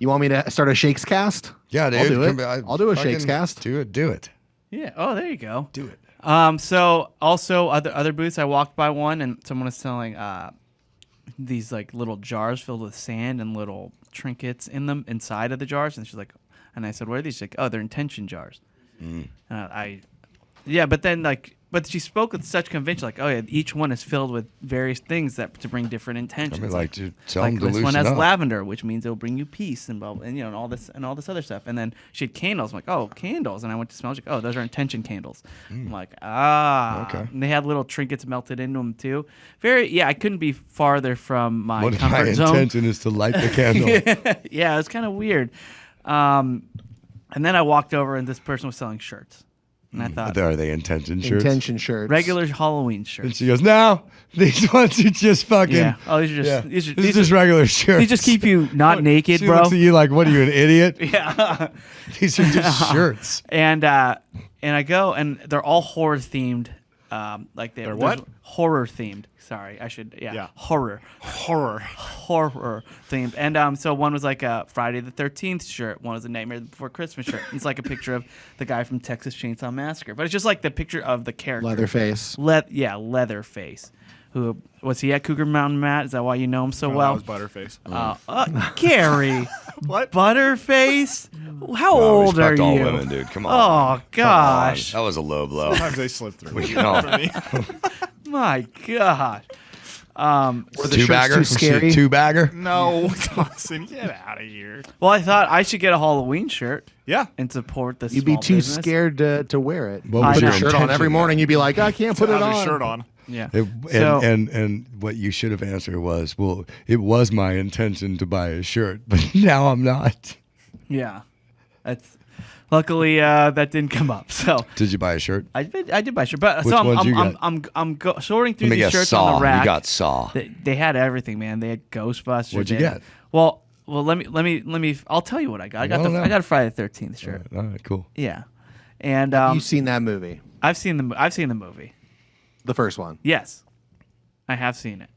You want me to start a Shakes cast? Yeah, dude. I'll do it. come on, I'll do a fucking Shakes cast. Do it. Yeah. Oh, there you go. Do it. So also other booths, I walked by one and someone was selling these like little jars filled with sand and little trinkets in them inside of the jars, and she's like, and I said, what are these? She's like, oh, they're intention jars. But she spoke with such conviction, like, oh yeah, each one is filled with various things that to bring different intentions. I mean, like, to tell like them to this one loosen has up. lavender, which means it'll bring you peace and blah, blah, and and all this other stuff. And then she had candles. I'm like, oh, candles. And I went to smell. She's like, oh, those are intention candles. I'm like, Okay. And they had little trinkets melted into them too. I couldn't be farther from my What if my comfort zone. intention is to light the candle? Yeah, it was kind of weird. And then I walked over and this person was selling shirts. And I thought, Are they intention shirts? Intention shirts. regular Halloween And shirts. she goes, no, these ones are just fucking. Yeah. Oh, these are just Yeah. these are, These these are just regular shirts. these just keep you not naked, She bro. looks at you like, what are you, an idiot? Yeah. These are just shirts. And I go and they're all horror themed Like They're what? Horror themed. Sorry, I should. Yeah. Horror themed. And so one was like a Friday the 13th shirt. One was a Nightmare Before Christmas shirt. It's like a picture of the guy from Texas Chainsaw Massacre, but it's just like the picture of the character. Leatherface. Leatherface. Who was he at Cougar Mountain, Matt? Is that why you know him so well? That was Butterface. Gary. What? Butterface? How old are Respect you? all women, dude. Come on. Oh, gosh. That was a low blow. Sometimes they slip through. You know. For me. My gosh. Were the shirts Two-bagger? too scary? Two-bagger? No, Dawson, get out of here. Well, I thought I should get a Halloween shirt Yeah. and support the You'd be small too business. scared to wear it. What was Put your your shirt on intention every morning. You'd be like, I can't put it Have on. his shirt on. Yeah. And what you should have answered was, well, it was my intention to buy a shirt, but now I'm not. Yeah. That's luckily that didn't come up. So Did you buy a shirt? I did buy a shirt, but Which so ones you got? I'm sorting through Let me these guess, shirts Saw. on the rack. You got Saw. They had everything, man. They had Ghostbusters. What'd you They had- get? Well, let me. I'll tell you what I got. I got I got a Friday the 13th shirt. All right, cool. Yeah, and You've seen that movie? I've seen the movie. The first one. Yes, I have seen it.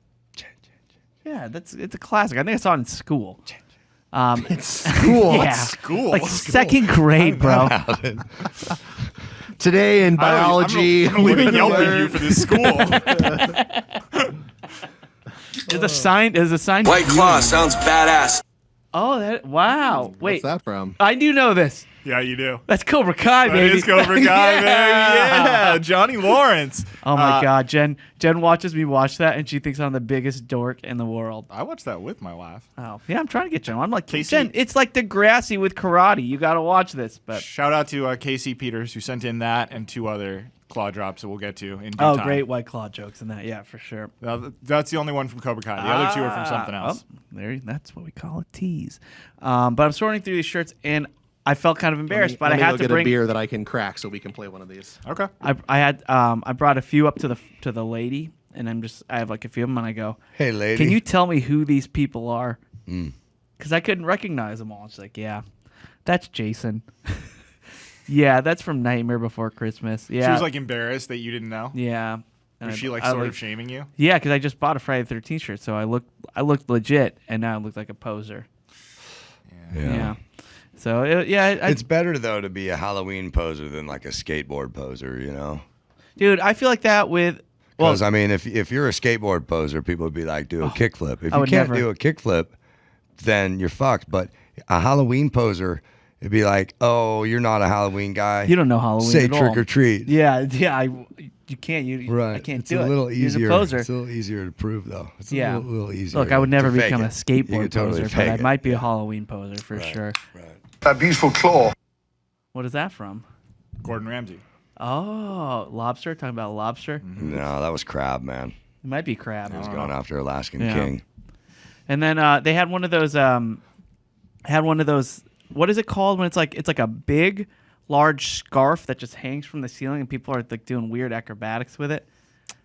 Yeah, it's a classic. I think I saw it in school. It's school. Yeah, School? like What second grade, bro. Today in biology, I'm going to yell at you for this school. Is a sign? White Claw sounds badass. Oh, wow. what's Wait, that from? I do know this. Yeah, you do. That's Cobra Kai, That baby. is Cobra Kai, Yeah. baby. Yeah, Johnny Lawrence. Oh my God, Jen watches me watch that, and she thinks I'm the biggest dork in the world. I watched that with my wife. Oh yeah, I'm trying to get Jen. I'm like, Casey- Jen, it's like Degrassi with karate. You got to watch this. But Shout out to Casey Peters, who sent in that and 2 other claw drops that we'll get to in due oh, time. great White Claw jokes in that. Yeah, for sure. That's the only one from Cobra Kai. The other 2 are from something else. Oh, that's what we call a tease. But I'm sorting through these shirts, and I felt kind of embarrassed, but I Let me had go to get bring. a beer that I can crack so we can play one of these. Okay. I brought a few up to the lady, and I have like a few of them, and I go, Hey, lady. can you tell me who these people are? Because I couldn't recognize them all. She's like, yeah, that's Jason. Yeah, that's from Nightmare Before Christmas. Yeah, She was like embarrassed that you didn't know. yeah. Was she like I sort of shaming you? Yeah, because I just bought a Friday the 13th shirt, so I looked legit, and now I look like a poser. Yeah. So It's better though to be a Halloween poser than like a skateboard poser, you know? dude, I feel like that with. Well, Because I mean, if you're a skateboard poser, people would be like, do a kickflip. If I you would can't never. do a kickflip, then you're fucked. But a Halloween poser, it'd be like, oh, you're not a Halloween guy. you don't know Halloween Say at all. trick or treat. Yeah. You can't. Right. I can't it's do a it. little easier. You're a poser. It's a little easier to prove though. It's Yeah. a little easier. Look, I would never to fake become it. a You skateboard could totally poser, but fake I it. might be a Halloween poser for sure. Right. That beautiful claw. What is that from? Gordon Ramsay. Oh, lobster. Talking about lobster. No, that was crab, man. It might be crab. He was going after Alaskan Yeah. King. And then they had one of those. What is it called when it's like a big, large scarf that just hangs from the ceiling and people are like doing weird acrobatics with it.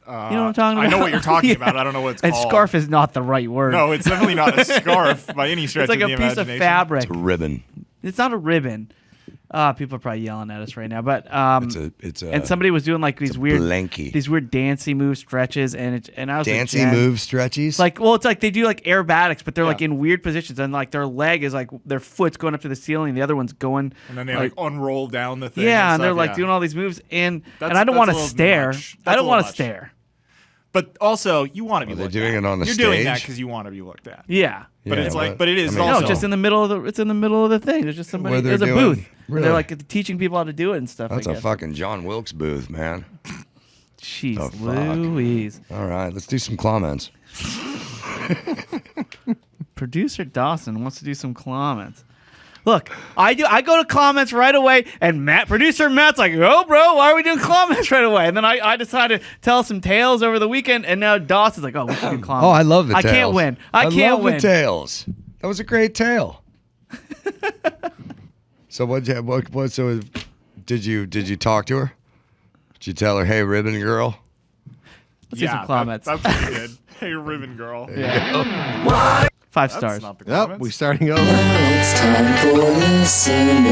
You know what I'm talking about? I know what you're talking Yeah. about. I don't know what it's And called. scarf is not the right word. No, it's definitely not a scarf by any stretch it's like of a the piece imagination. of fabric. It's a ribbon. It's not a ribbon. People are probably yelling at us right now, but It's a and somebody was doing like these weird blankie. these weird dancey move stretches, and I was Dancey like, Jen, move stretchies. like, well, it's like they do like aerobatics, but they're like in weird positions, and like their leg is like their foot's going up to the ceiling, the other one's going, And then they like unroll down the thing. yeah, and they're stuff, like yeah. doing all these moves, and I That's don't a want to little stare. much. I That's don't a want little to much. stare. But also, you want to be Are they looked doing at. it on the You're doing that stage? because you want to be looked at. Yeah. But Yeah, it's like, but it is I mean, No, also. just in the middle of the. It's in the middle of the thing. There's just somebody. Where they're There's a doing- booth. really? They're like teaching people how to do it and stuff. That's I a guess. fucking John Wilkes Booth, man. Jeez, Oh, fuck. Louise. All right, let's do some comments. Producer Dawson wants to do some comments. Look, I go to comments right away, and producer Matt's like, "Oh, bro, why are we doing comments right away?" And then I decided to tell some tales over the weekend, and now Dawson's like, "Oh, we should do comments." Oh, I love the I tales. can't win. I can't love win. the tales. That was a great tale. So so did you talk to her? Did you tell her, "Hey, ribbon girl"? Let's do some comments. That's pretty good. Hey, ribbon girl. Yeah. 5 That's stars. not the Yep, comments. we're starting over. It's time for listening.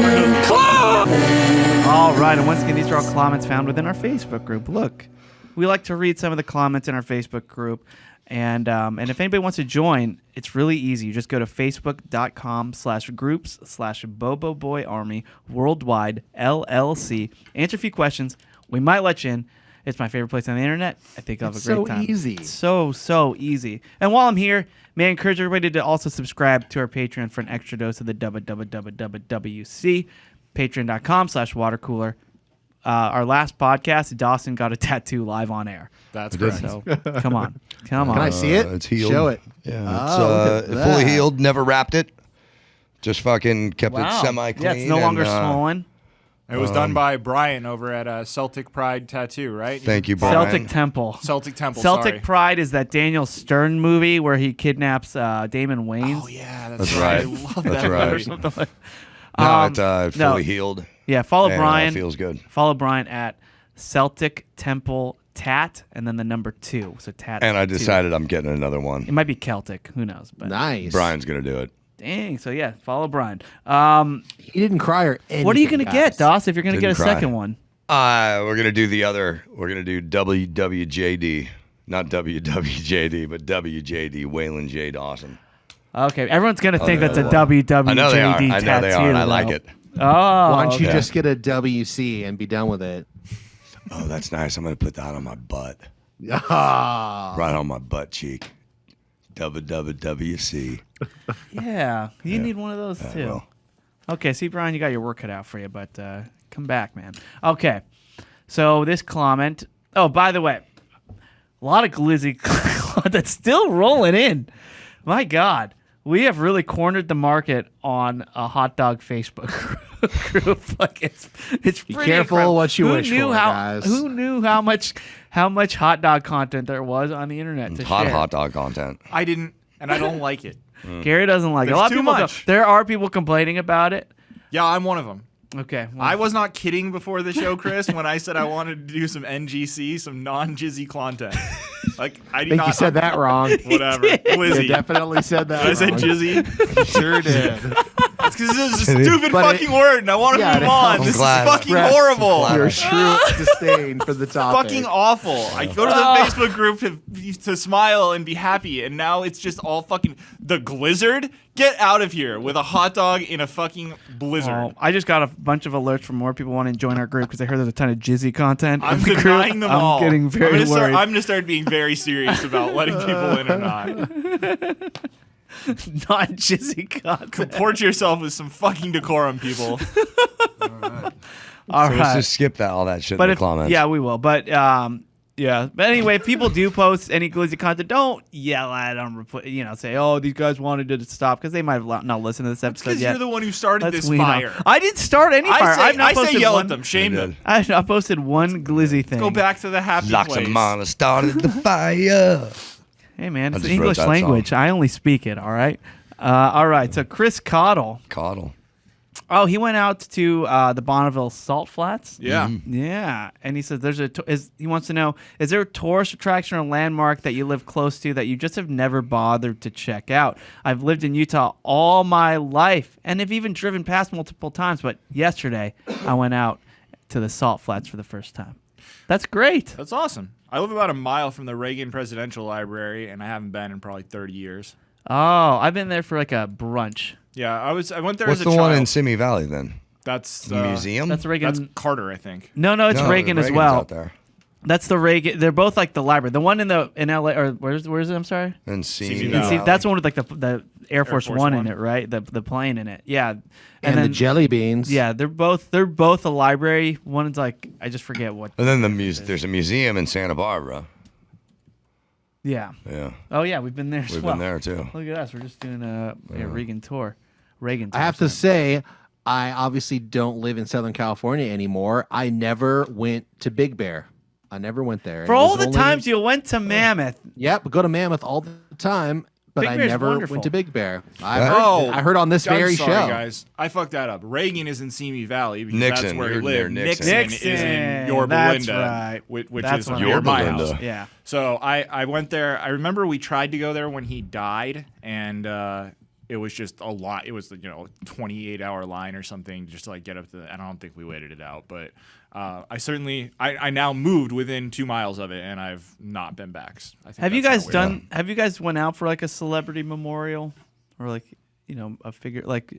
All right, and once again, these are all comments found within our Facebook group. Look, we like to read some of the comments in our Facebook group. And if anybody wants to join, it's really easy. You just go to facebook.com/groups/BoboBoyArmy Worldwide LLC. Answer a few questions. We might let you in. It's my favorite place on the internet. I think I'll have a great time. Easy. So easy. And while I'm here, may I encourage everybody to also subscribe to our Patreon for an extra dose of the WWWWC. Patreon.com/watercooler. Our last podcast, Dawson got a tattoo live on air. That's correct. So come on. Can I see it? It's healed. Show it. Yeah, it's fully healed. Never wrapped it. Just fucking kept it semi-clean. Yeah, it's no longer swollen. It was done by Brian over at Celtic Pride Tattoo, right? Thank you, Brian. Celtic Temple. Celtic Temple. Celtic sorry. Pride is that Daniel Stern movie where he kidnaps Damon Wayans. Oh yeah, That's right. right. I love That's that right. movie. Something like- No, it's fully no. healed. Yeah, follow and, Brian. feels good. Follow Brian at Celtic Temple Tat and then the number 2. So Tat. And I 2. decided I'm getting another It one. might be Celtic. Who knows? But Nice. Brian's gonna do it. dang. So yeah, follow Brian. He didn't cry or anything. What are you gonna get, Doss? If you're gonna Didn't get a cry. second one? We're gonna do the other. We're gonna do WWJD, not WWJD, but WJD. Waylon J. Dawson. Okay, everyone's gonna think that's a I WWJD know they are. I tattoo. know they are, and I though. like it. Oh, Why don't you okay. just get a WC and be done with it? Oh, that's nice. I'm gonna put that on my butt, Ah. right on my butt cheek. WWWC. Yeah, you need one of those too. will. Okay, see, Brian, you got your work cut out for you, but come back, man. Okay, so this comment. Oh, by the way, a lot of glizzy that's still rolling in. My God, we have really cornered the market on a hot dog Facebook group. Like it's Be pretty careful incredible. what you wish for, guys. Who knew how much hot dog content there was on the internet to share? Hot dog content. I didn't, and I don't like it. Gary doesn't like it. A There's lot of too people much. there are people complaining about it. Yeah, I'm one of them. Okay. well, I was not kidding before the show, Chris, when I said I wanted to do some NGC, some non-jizzy content. Like I I did think not. you said that wrong. Whatever. You Glizzy. definitely said that. I said wrong. jizzy. You sure did. That's because this is a stupid But fucking word, and I want to yeah, move it on. helps This is glad. fucking express horrible. Your true disdain for the topic. Fucking awful. I go to the Facebook group to smile and be happy, and now it's just all fucking the Glizzard. Get out of here with a hot dog in a fucking blizzard. Oh, I just got a bunch of alerts from more people wanting to join our group because I heard there's a ton of jizzy content. I'm in the group. denying them all. I'm getting very worried. I'm gonna start being very serious about letting people in or not. Not jizzy content. Comport yourself with some fucking decorum, people. All So let's right. just skip all that shit But in if the comments. yeah, we will. But yeah. But anyway, if people do post any glizzy content, don't yell at them. Say, "Oh, these guys wanted it to stop," because they might have not listened to this episode Because yet. you're the one who started Let's this wean fire. off. I didn't start any fire. I've not I say posted yell one, at them. Shame You them. did. I posted one glizzy thing. Go back to the happy Lots place. of mana started the fire. Hey man, it's I the just wrote English that language. song. I only speak it. All right. All right. So Chris Cottle. Coddle. Oh, he went out to the Bonneville Salt Flats. Yeah. Yeah, and he says he wants to know, is there a tourist attraction or landmark that you live close to that you just have never bothered to check out? I've lived in Utah all my life and have even driven past multiple times, but yesterday I went out to the Salt Flats for the first time. That's great. That's awesome. I live about a mile from the Reagan Presidential Library, and I haven't been in probably 30 years. Oh, I've been there for like a brunch. Yeah, I went there What's as a the child. one in Simi Valley then? That's The museum? That's Reagan. That's Carter, I think. No, it's No, Reagan as Reagan's well. out there. That's the Reagan. They're both like the library. The one in LA, or where's it? I'm sorry. And Simi Simi Valley. See, Valley. that's the one with like the Air Force Force One One. in it, right? The plane in it. Yeah. and then the jelly beans. yeah, they're both a library. One's like I just forget what. And then there's a museum in Santa Barbara. Yeah. Yeah. Oh yeah, we've been there as We've well. been there too. Look at us. We're just doing a Reagan tour. Reagan. I tour, have to sorry. say, I obviously don't live in Southern California anymore. I never went to Big Bear. I never went there. For It all was the only- times you went to Mammoth, Yep, go to Mammoth all the time, but Big I Bear's never wonderful. went to Big Bear. Oh, I heard on this I'm very sorry, show. guys. I fucked that up. Reagan is in Simi Valley because Nixon, that's where he you're lived. near Nixon. Nixon is in Yorba That's Linda, right. which That's is what near Yorba my Linda. house. yeah. So I went there. I remember we tried to go there when he died, and it was just a lot. It was 28-hour line or something just to like get up to. I don't think we waited it out, but I now moved within 2 miles of it, and I've not been back. Have you guys went out for like a celebrity memorial or like a figure like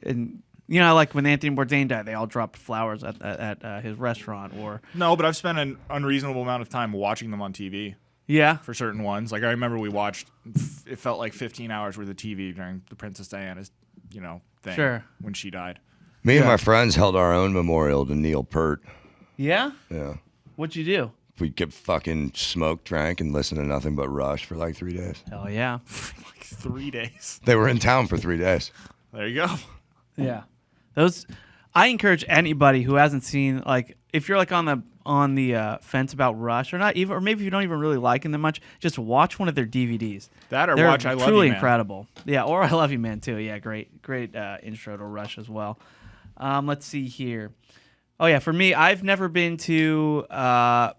like when Anthony Bourdain died, they all dropped flowers at his restaurant or no? But I've spent an unreasonable amount of time watching them on TV. Yeah, for certain ones. Like I remember we watched. It felt like 15 hours worth of TV during the Princess Diana's, thing. Sure. When she died. Me and my friends held our own memorial to Neil Peart. Yeah. Yeah. What'd you do? We kept fucking smoked, drank, and listened to nothing but Rush for like 3 days. Hell yeah. Like 3 days. They were in town for 3 days. There you go. Yeah. I encourage anybody who hasn't seen, like, if you're like on the fence about Rush or not, even, or maybe if you don't even really like them much, just watch one of their DVDs. They're watch I Love You, Man. Truly incredible. Yeah, or I Love You, Man, too. Yeah, great intro to Rush as well. Let's see here. Oh yeah, for me, I've never been to La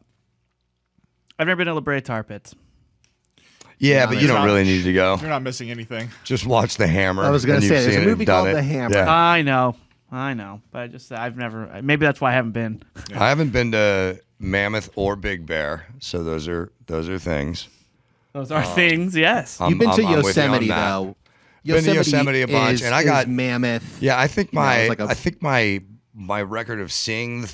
Brea Tar Pits. Yeah, but you don't really need to go. You're not missing anything. Just watch The Hammer. I was going to say, there's a movie called The Hammer. Yeah. I know, but I've never. Maybe that's why I haven't been. Yeah. I haven't been to Mammoth or Big Bear, so those are things. Those are things, yes. You've been to Yosemite though. Been to Yosemite a bunch, and I got Mammoth. Yeah, I think my record of seeing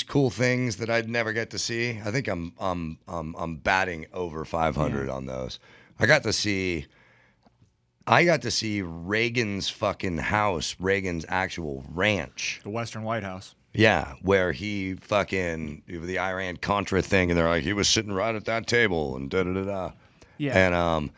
cool things that I'd never get to see. I think I'm batting over 500 on those. I got to see Reagan's fucking house, Reagan's actual ranch. The Western White House. Yeah, where he fucking, the Iran-Contra thing, and they're like, he was sitting right at that table, and da-da-da-da. Yeah. And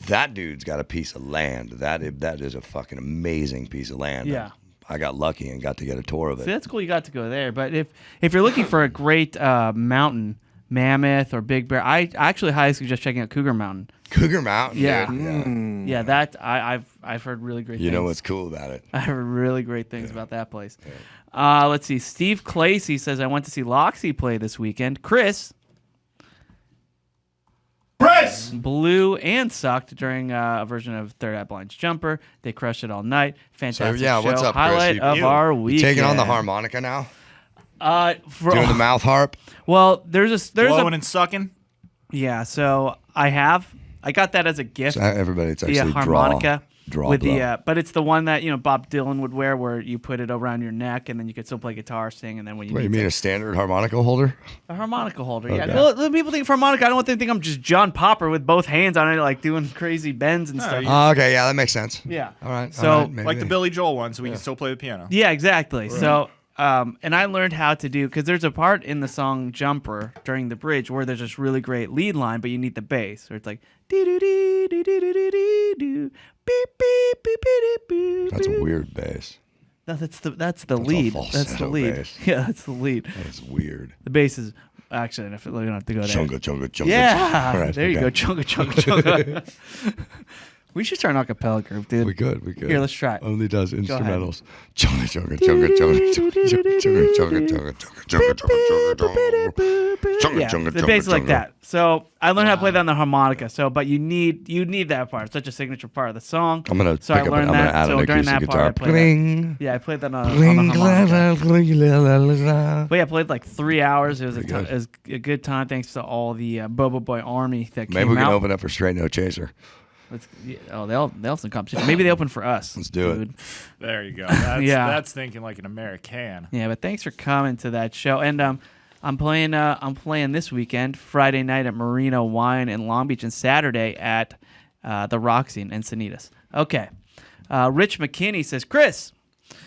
that dude's got a piece of land. That is a fucking amazing piece of land. Yeah. I got lucky and got to get a tour of it. See, that's cool you got to go there. But if you're looking for a great mountain, Mammoth or Big Bear, I actually highly suggest checking out Cougar Mountain. Cougar Mountain? Yeah. Dude. Yeah, that I've heard really great things. You know what's cool about it? I've heard really great things about that place. Yeah. Let's see. Steve Clacy says, I went to see Loxy play this weekend. Chris blew and sucked during a version of Third Eye Blind's Jumper. They crushed it all night. Fantastic show. What's up, Highlight Chris? of our weekend. Taking on the harmonica now? Doing the mouth harp? Well, there's blowing and sucking. Yeah, so I got that as a gift. So everybody, it's actually harmonica. Draw but it's the one that Bob Dylan would wear, where you put it around your neck, and then you could still play guitar, sing, and then when you. Wait, you mean a standard harmonica holder? A harmonica holder, okay. Yeah. Well, the people think of harmonica. I don't want them to think I'm just John Popper with both hands on it, like doing crazy bends and stuff. Okay, yeah, that makes sense. Yeah. All right. So like the Billy Joel one, so we can still play the piano. Yeah, exactly. Right. So. And I learned how to do, because there's a part in the song Jumper during the bridge where there's this really great lead line, but you need the bass. Or it's like, doo-doo-dee-doo-doo-doo-doo-doo, beep, beep, beep, beep, beep. That's a weird bass. No, that's the lead. That's the lead. Bass. Yeah, that's the lead. That's weird. The bass is, actually, I don't have to go there. Chunga, chunga, chunga. Yeah, right, there you go. Chunga, chunga, chunga. We should start an acapella group, dude. We could. Here, let's try it. Only does instrumentals. Chunga, chunga, chunga, chunga, chunga, chunga, chunga, chunga, chunga, chunga, chunga. The bass like that. So I learned how to play that on the harmonica. So, but you need that part. It's such a signature part of the song. I'm gonna add an acoustic guitar. I played that on the harmonica. But yeah, I played like 3 hours. It was a good time. Thanks to all the Bobo Boy Army that came out. Maybe we can open up for Straight No Chaser. They'll have some competition. Maybe they open for us. Let's do it. There you go. That's thinking like an American. Yeah, but thanks for coming to that show. And I'm playing this weekend, Friday night at Marina Wine in Long Beach, and Saturday at the Roxy in Encinitas. Okay. Rich McKinney says, Chris.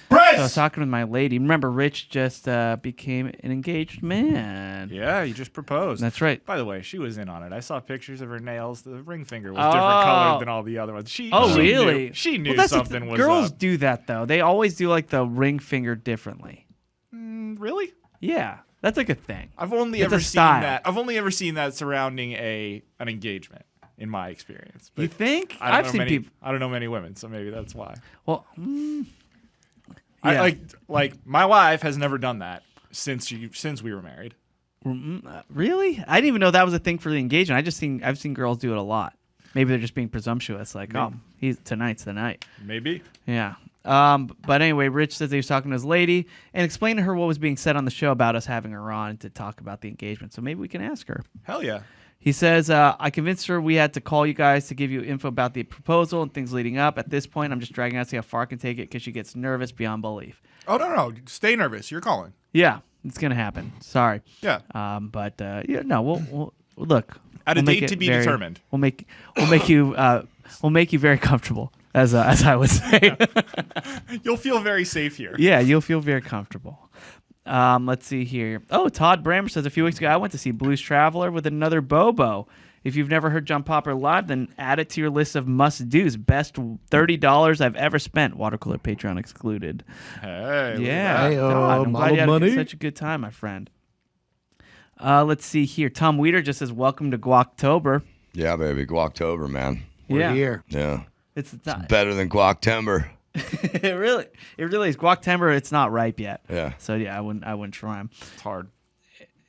So I was talking with my lady. Remember, Rich just became an engaged man. Yeah, he just proposed. That's right. By the way, she was in on it. I saw pictures of her nails. The ring finger was different colored than all the other ones. She really? She knew something was girls up. do that, though. They always do, like, the ring finger differently. Really? Yeah. That's like a thing. I've only ever seen that surrounding an engagement. In my experience. But you think? I've seen people. I don't know many women, so maybe that's why. Well, yeah. Like my wife has never done that since we were married. Really? I didn't even know that was a thing for the engagement. I've seen girls do it a lot. Maybe they're just being presumptuous, like, tonight's the night. Maybe. Yeah. But anyway, Rich says he was talking to his lady and explained to her what was being said on the show about us having her on to talk about the engagement. So maybe we can ask her. Hell yeah. He says, I convinced her we had to call you guys to give you info about the proposal and things leading up. At this point, I'm just dragging out to see how far I can take it because she gets nervous beyond belief. Oh, no. Stay nervous. You're calling. Yeah, it's going to happen. Sorry. Yeah. We'll look. At a date to be determined. We'll make you very comfortable, as I would say. You'll feel very safe here. Yeah, you'll feel very comfortable. Let's see here. Oh, Todd Brammer says a few weeks ago I went to see Blues Traveler with another Bobo. If you've never heard John Popper live, then add it to your list of must-dos. Best $30 I've ever spent. Watercooler Patreon excluded. Hey. Yeah. God, I'm glad you had such a good time, my friend. Let's see here. Tom Weeder just says, welcome to Guactober. Yeah, baby. Guactober, man. We're here. Yeah. It's better than Guactember. It really is. Guactember, it's not ripe yet. Yeah. So yeah, I wouldn't try them. It's hard.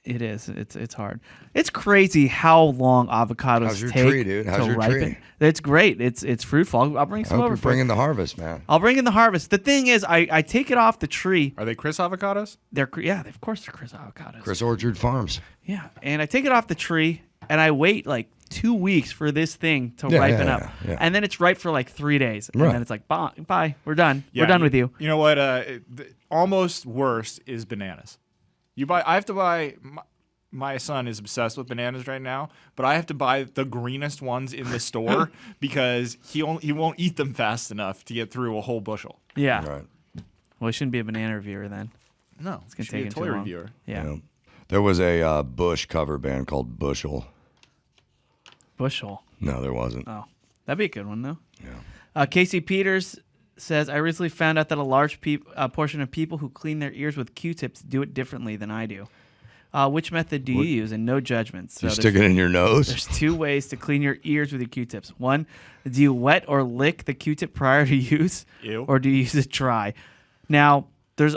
It is. It's hard. It's crazy how long avocados take tree, dude? How's to your ripen. tree? It's great. It's fruitful. I'll bring some over. Bring in the harvest, man. I'll bring in the harvest. The thing is, I take it off the tree. Are they Chris avocados? Of course they're Chris avocados. Chris Orchard Farms. Yeah, and I take it off the tree and I wait like 2 weeks for this thing to ripen up, and then it's ripe for like 3 days, and then it's like bye, we're done. We're done with you. You know what? Almost worst is bananas. I have to buy. My son is obsessed with bananas right now, but I have to buy the greenest ones in the store because he won't eat them fast enough to get through a whole bushel. Yeah. Right. Well, he shouldn't be a banana reviewer then. No, it's gonna take take a toy reviewer. Yeah. There was a Bush cover band called Bushel. Bushel. No, there wasn't. Oh, that'd be a good one though. Yeah. Casey Peters says, I recently found out that a large portion of people who clean their ears with Q-tips do it differently than I do. Which method do you use? And no judgments. So you stick it in your nose? There's 2 ways to clean your ears with your Q-tips. One, do you wet or lick the Q-tip prior to use? Ew. Or do you use it dry? Now, there's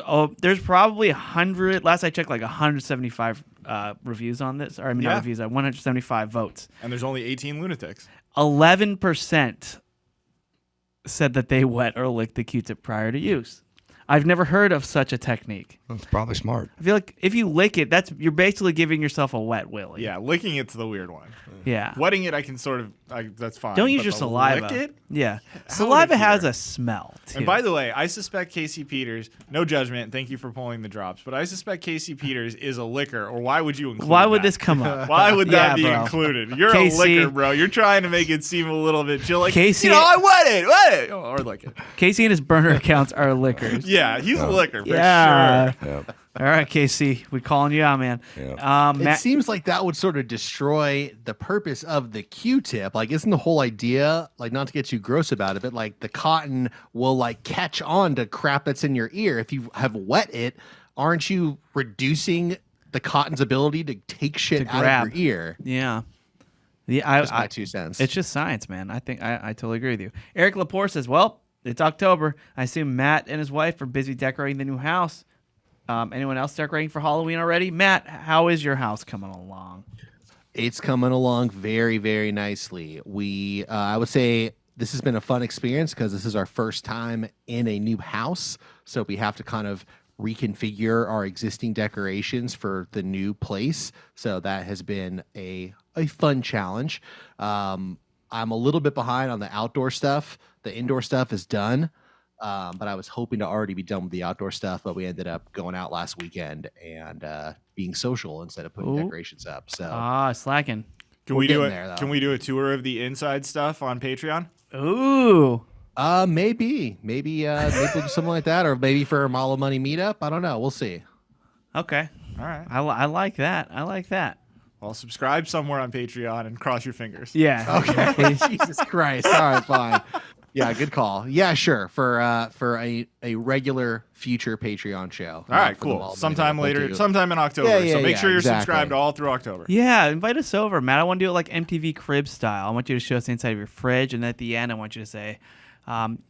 probably 100, last I checked, like 175 reviews on this. Or I mean, not reviews, 175 votes. And there's only 18 lunatics. 11% said that they wet or lick the Q-tip prior to use. I've never heard of such a technique. That's probably smart. I feel like if you lick it, you're basically giving yourself a wet willy. Yeah, licking it's the weird one. Yeah. Wetting it, I can sort of, that's fine. Don't use your saliva. Lick it? Yeah. Saliva has a smell, too. And by the way, I suspect Casey Peters, no judgment, thank you for pulling the drops, but I suspect Casey Peters is a licker, or why would you include Why would that? this come up? Why would that be bro. included? You're Casey, a licker, bro. You're trying to make it seem a little bit chill. Like, Casey, I wet it. Or lick it. Casey and his burner accounts are lickers. Yeah, he's a licker for yeah. sure. Yep. All right, Casey, we calling you out, man. Yep. It seems like that would sort of destroy the purpose of the Q-tip. Like, isn't the whole idea, like, not to get too gross about it, but like the cotton will like catch on to crap that's in your ear. If you have wet it, aren't you reducing the cotton's ability to take shit out of your ear? Yeah. Yeah, that's my 2 cents. It's just science, man. I think I totally agree with you. Eric Lepore says, well, it's October. I assume Matt and his wife are busy decorating the new house. Anyone else decorating for Halloween already? Matt, how is your house coming along? It's coming along very, very nicely. I would say this has been a fun experience because this is our first time in a new house. So we have to kind of reconfigure our existing decorations for the new place. So that has been a fun challenge. I'm a little bit behind on the outdoor stuff. The indoor stuff is done. But I was hoping to already be done with the outdoor stuff, but we ended up going out last weekend and being social instead of putting decorations up. So slacking. Can we do it? Can we do a tour of the inside stuff on Patreon? Ooh. Maybe we'll do something like that, or maybe for a Malo Money meetup. I don't know. We'll see. Okay. All right. I like that. I like that. Well, subscribe somewhere on Patreon and cross your fingers. Yeah. Okay. Jesus Christ. All right, fine. Yeah, good call. Yeah, sure. For a regular future Patreon show. All right, cool. Sometime later, sometime in October. So make sure you're subscribed all through October. Yeah, invite us over, Matt. I want to do it like MTV Cribs style. I want you to show us the inside of your fridge, and at the end, I want you to say,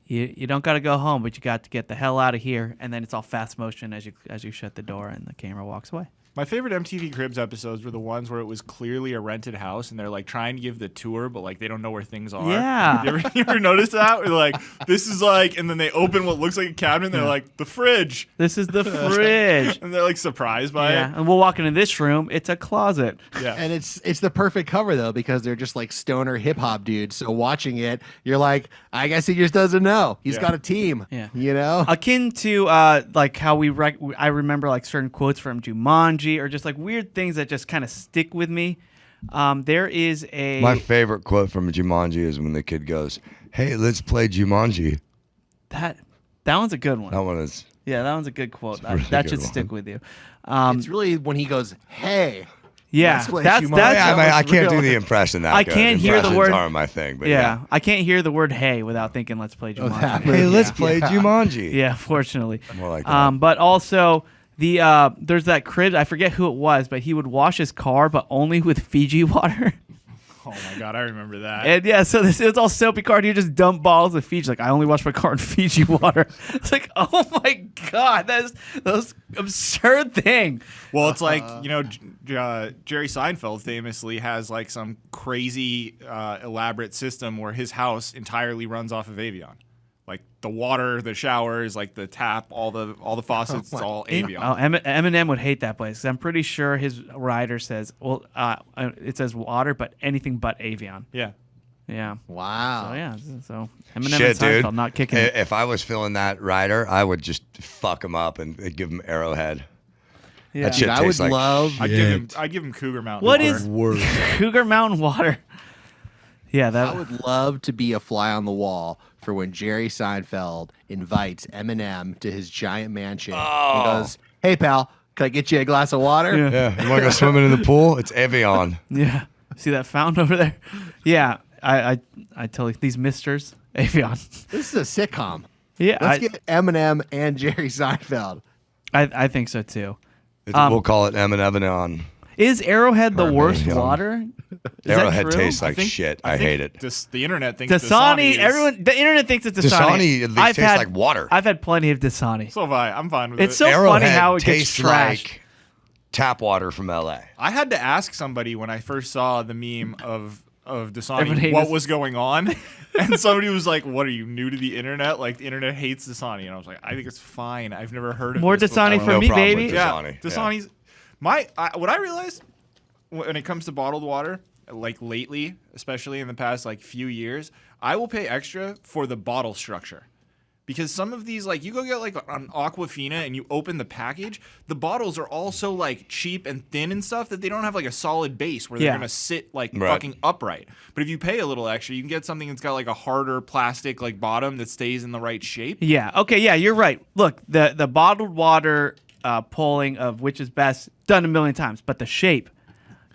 you don't got to go home, but you got to get the hell out of here. And then it's all fast motion as you shut the door and the camera walks away. My favorite MTV Cribs episodes were the ones where it was clearly a rented house and they're like trying to give the tour, but like they don't know where things are. Yeah. You ever notice that? Where like, this is like, and then they open what looks like a cabinet and they're like, the fridge. This is the fridge. And they're like surprised by it. And we'll walk into this room. It's a closet. Yeah. And it's the perfect cover though, because they're just like stoner hip hop dudes. So watching it, you're like, I guess he just doesn't know. He's got a team. Yeah. You know? Akin to like how I remember like certain quotes from Jumanji or just like weird things that just kind of stick with me. There is my favorite quote from Jumanji is when the kid goes, "Hey, let's play Jumanji." That one's a good one. That one is. Yeah, that one's a good quote. Really that should good stick one. with you. It's really when he goes, "Hey." Yeah, Let's play that's Jumanji. I can't do the impression that I good. can't hear the Impressions word. aren't my thing, but yeah, I can't hear the word "hey" without thinking "let's play Jumanji." Hey, let's play Jumanji. Yeah, fortunately. More like that. But also there's that crib. I forget who it was, but he would wash his car, but only with Fiji water. Oh my God, I remember that. And yeah, so it was all soapy car. You just dump balls of Fiji. Like, I only wash my car in Fiji water. It's like, oh my God, that's absurd thing. Well, it's like, Jerry Seinfeld famously has like some crazy elaborate system where his house entirely runs off of Evian. Like the water, the showers, like the tap, all the faucets, it's all Evian. Oh, Eminem would hate that place. I'm pretty sure his rider says, it says water, but anything but Evian. Yeah. Yeah. Wow. So yeah. So Eminem Shit, and Seinfeld dude. not kicking it. If I was filling that rider, I would just fuck him up and give him Arrowhead. Yeah. That shit I would tastes like love. I'd give him Cougar Mountain. What water. is Cougar Mountain water? Yeah, I would love to be a fly on the wall for when Jerry Seinfeld invites Eminem to his giant mansion. He goes, "Hey, pal, can I get you a glass of water?" Yeah, you want to go swimming in the pool? It's Evian. Yeah. See that fountain over there? Yeah. I tell you, these misters, Evian. This is a sitcom. Yeah. Let's get Eminem and Jerry Seinfeld. I think so too. We'll call it Evian. Is Arrowhead the Or worst Evian. water? Is that Arrowhead true? tastes like shit. I hate it. The internet thinks Dasani. is, The internet thinks it's Dasani. Dasani at least tastes like water. I've had plenty of Dasani. So have I. I'm fine with It's it. so Arrowhead funny how it gets tastes trashed. like tap water from LA. I had to ask somebody when I first saw the meme of Everyone Dasani hates what it. was going on. And somebody was like, "What are you new to the internet? Like the internet hates Dasani." And I was like, "I think it's fine. I've never heard of More this Dasani before." for No me, problem baby. with Yeah, Dasani. Dasani's what I realized when it comes to bottled water, like lately, especially in the past like few years, I will pay extra for the bottle structure. Because some of these, like, you go get, like, an Aquafina and you open the package, the bottles are all so, like, cheap and thin and stuff that they don't have, like, a solid base where they're going to sit, like, fucking upright. But if you pay a little extra, you can get something that's got, like, a harder plastic, like, bottom that stays in the right shape. Yeah. Okay. Yeah, you're right. Look, the bottled water polling of which is best done a million times, but the shape.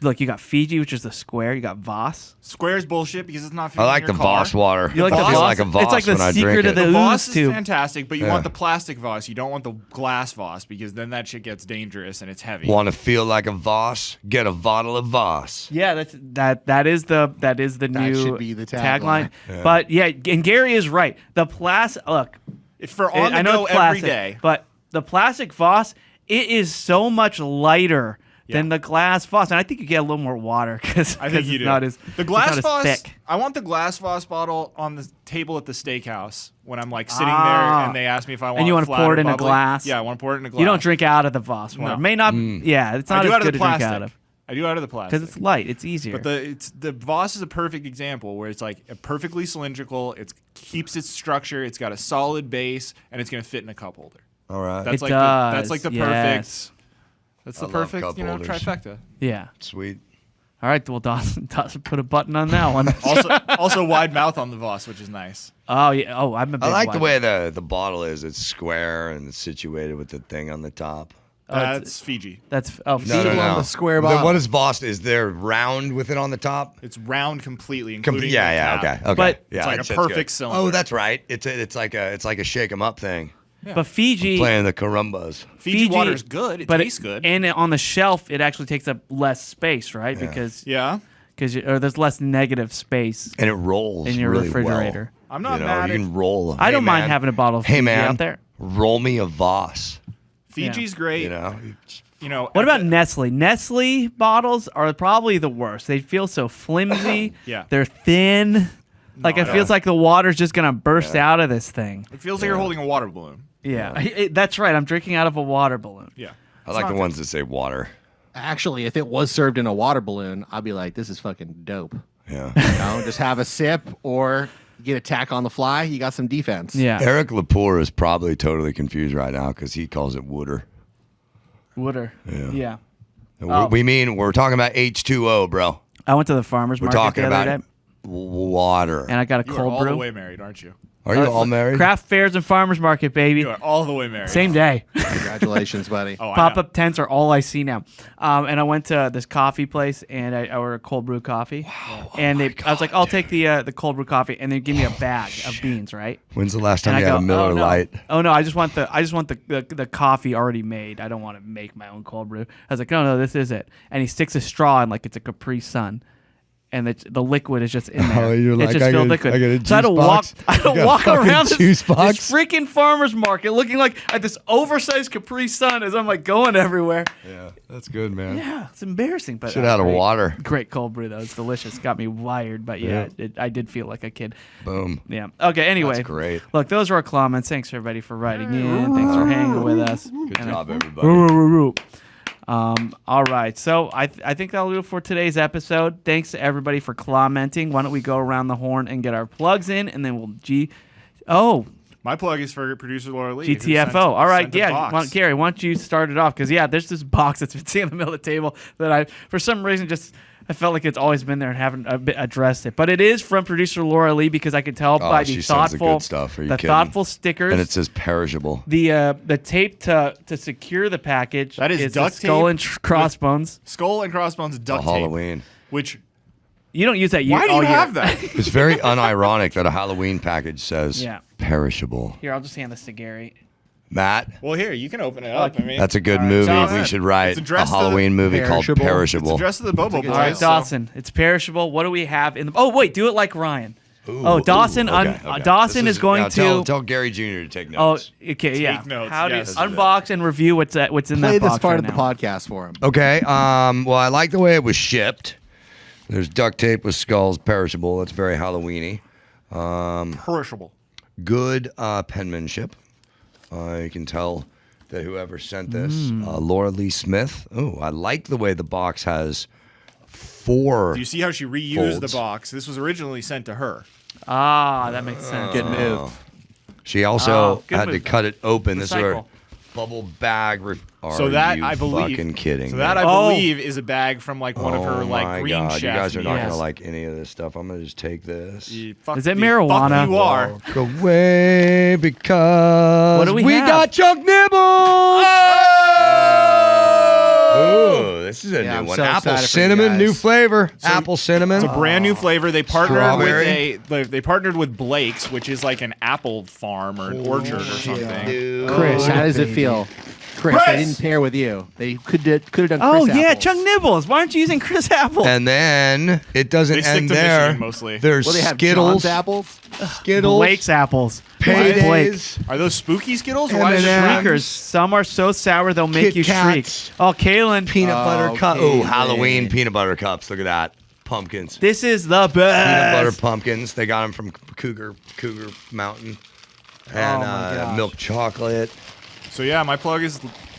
Look, you got Fiji, which is the square. You got Voss. Square's bullshit because it's not fitting I like in the your car. Voss water. You like I the feel Voss? like a Voss It's like the when I secret drink of it. the The Voss ooze is tube. fantastic, but you Yeah. want the plastic Voss. You don't want the glass Voss because then that shit gets dangerous and it's heavy. Want to feel like a Voss? Get a bottle of Voss. Yeah, that is the new should be the tagline. Yeah. But yeah, and Gary is right. The plastic. Look, It's for on the I know go it's every plastic, day. but the plastic Voss, it is so much lighter than the glass Voss, and I think you get a little more water because I think you do. Not as the glass it's not Voss. as thick. I want the glass Voss bottle on the table at the steakhouse when I'm like sitting there and they ask me if I want. And you want to pour it in a bubbly. glass. Yeah, I want to pour it in a glass. You don't drink out of the Voss water. No. May not. Yeah, it's I not do as out of good the to drink plastic. out of I do out of the plastic because it's light. It's easier. But the Voss is a perfect example where it's like a perfectly cylindrical. It keeps its structure. It's got a solid base, and it's going to fit in a cup holder. All right. That's It like does, that's like the yes. perfect. That's the I love perfect cup holders. trifecta. yeah. Sweet. All right. Well, Dawson put a button on that one. Also wide mouth on the Voss, which is nice. Oh yeah. Oh, I'm a big I like the wine. way the bottle is. It's square and it's situated with the thing on the top. That's Fiji. That's No, on the square Then bottle. what is Voss? Is there round with it on the top? It's round completely, including Yeah, the tap. okay. But- yeah, It's like a that's perfect good. cylinder. Oh, that's right. It's like a shake 'em up thing. But Fiji. Playing the carumbas. Fiji water's good. It but tastes good. And on the shelf, it actually takes up less space, right? Yeah. Because Yeah. or there's less negative space And it rolls in your really refrigerator. well. I'm not you know, mad you at can roll them. I don't mind having a bottle of Hey Fiji man, out there. roll me a Voss. Fiji's great. You know, you just What about Nestle? Nestle bottles are probably the worst. They feel so flimsy. Yeah. They're thin. Like it feels like the water's just gonna burst out of this thing. It feels like you're holding a water balloon. Yeah, that's right. I'm drinking out of a water balloon. Yeah. I like the ones that say water. Actually, if it was served in a water balloon, I'd be like, this is fucking dope. Yeah. Just have a sip or get a tack on the fly. You got some defense. Yeah. Eric Lepore is probably totally confused right now because he calls it wooder. Wooder. Yeah. We're talking about H2O, bro. I went to the farmer's We're market talking the other about day, water. and I got a You are cold all brew. the way married, aren't you? Are you all married? Craft fairs and farmer's market, baby. You are all the way married. Same day. Congratulations, buddy. Oh, I know. Pop-up tents are all I see now. And I went to this coffee place, and I ordered a cold brew coffee. Wow. And I was like, I'll take the cold brew coffee, and they give me a bag of beans, right? When's the last And time I you had go, a Miller oh, no. Lite? Oh no, I just want the coffee already made. I don't want to make my own cold brew. I was like, no, this is it. And he sticks a straw in like it's a Capri Sun. And the liquid is just in there. Oh, you're it's like, just filled liquid. I got a So I had to juice walk. box? I had You to got walk fucking around this juice box? freaking farmer's market, looking like at this oversized Capri Sun as I'm like going everywhere. Yeah, that's good, man. Yeah, it's embarrassing, but Should have had a great. water. Great cold brew though. It's delicious. Got me wired, but I did feel like a kid. Boom. Yeah. Okay. Anyway, That's great. Look, those were our comments. Thanks everybody for writing in. Thanks for hanging with us. Good job, everybody. All right, so I think that'll do it for today's episode. Thanks to everybody for commenting. Why don't we go around the horn and get our plugs in, and then we'll My plug is for producer Laura Lee. who GTFO. sent- All right, sent a yeah, box. Gary, why don't you start it off? Because there's this box that's been sitting in the middle of the table that I, for some reason, I felt like it's always been there and haven't addressed it. But it is from producer LauraLee because I could tell by the she sends the thoughtful good stuff. Are you the kidding? thoughtful stickers. And it says perishable. The tape to secure the package. That is the duct skull tape and crossbones. Skull and Crossbones duct tape. Halloween. Which, You don't use that. why do all you year. have that? It's very unironic that a Halloween package says Yeah. perishable. Here, I'll just hand this to Gary. Matt, Well, here, you can open it up. I mean, that's a good All right, movie. Dawson. We should write It's a addressed to Halloween movie called Perishable. Perishable. It's addressed to the Bobo That's a good Boys. All right, so- Dawson. It's perishable. What do we have in the? Oh wait, do it like Ryan. Dawson. okay. Dawson This is going now to. tell Gary Jr. to take Oh, notes. okay, yeah. notes, How do you yes. unbox and review what's in Play that this box part right of the now? podcast for him. Okay. Well, I like the way it was shipped. There's duct tape with skulls, perishable. That's very Halloweeny. Perishable. Good penmanship. You can tell that whoever sent this, Laura Lee Smith. Oh, I like the way the box has 4. Do you see how she reused folds. the box? This was originally sent to her. Ah, that makes sense. Good move. She also good had to move. cut it open. This is her Recycle. bubble bag. Are So that you I believe. fucking kidding So me? that I Oh. believe is a bag from like one of her Oh like my green God, chef. you guys are not Yes. gonna like any of this stuff. I'm gonna just take this. Is it marijuana? You are. Walk away because What do we have? got chunk nibbles. Oh, this is a Yeah, new I'm one. so Apple excited for you cinnamon, guys. new flavor. Apple cinnamon. It's a brand new flavor. They partnered Strawberry. with they partnered with Blake's, which is like an apple farm or an orchard or something. Dude. Chris, how does it feel? Chris, they didn't pair with you. They could have done Chris Oh yeah, apples. Chunk Nibbles. Why aren't you using Chris Apple? And then it doesn't They stick end to there. Michigan mostly. There's Well, they have Skittles, John's apples. Skittles, Blake's apples. Blake. Paydays. Are those spooky Skittles? Why is it M&Ms. Shriekers. Some are so sour they'll make Kit you shriek. Kats. Oh, Kaylin. Peanut butter cup. okay, Oh, Halloween man. peanut butter cups. Look at that. Pumpkins. This is the Peanut butter best. pumpkins. They got them from Cougar Mountain. And my gosh. milk chocolate. So yeah, my plug is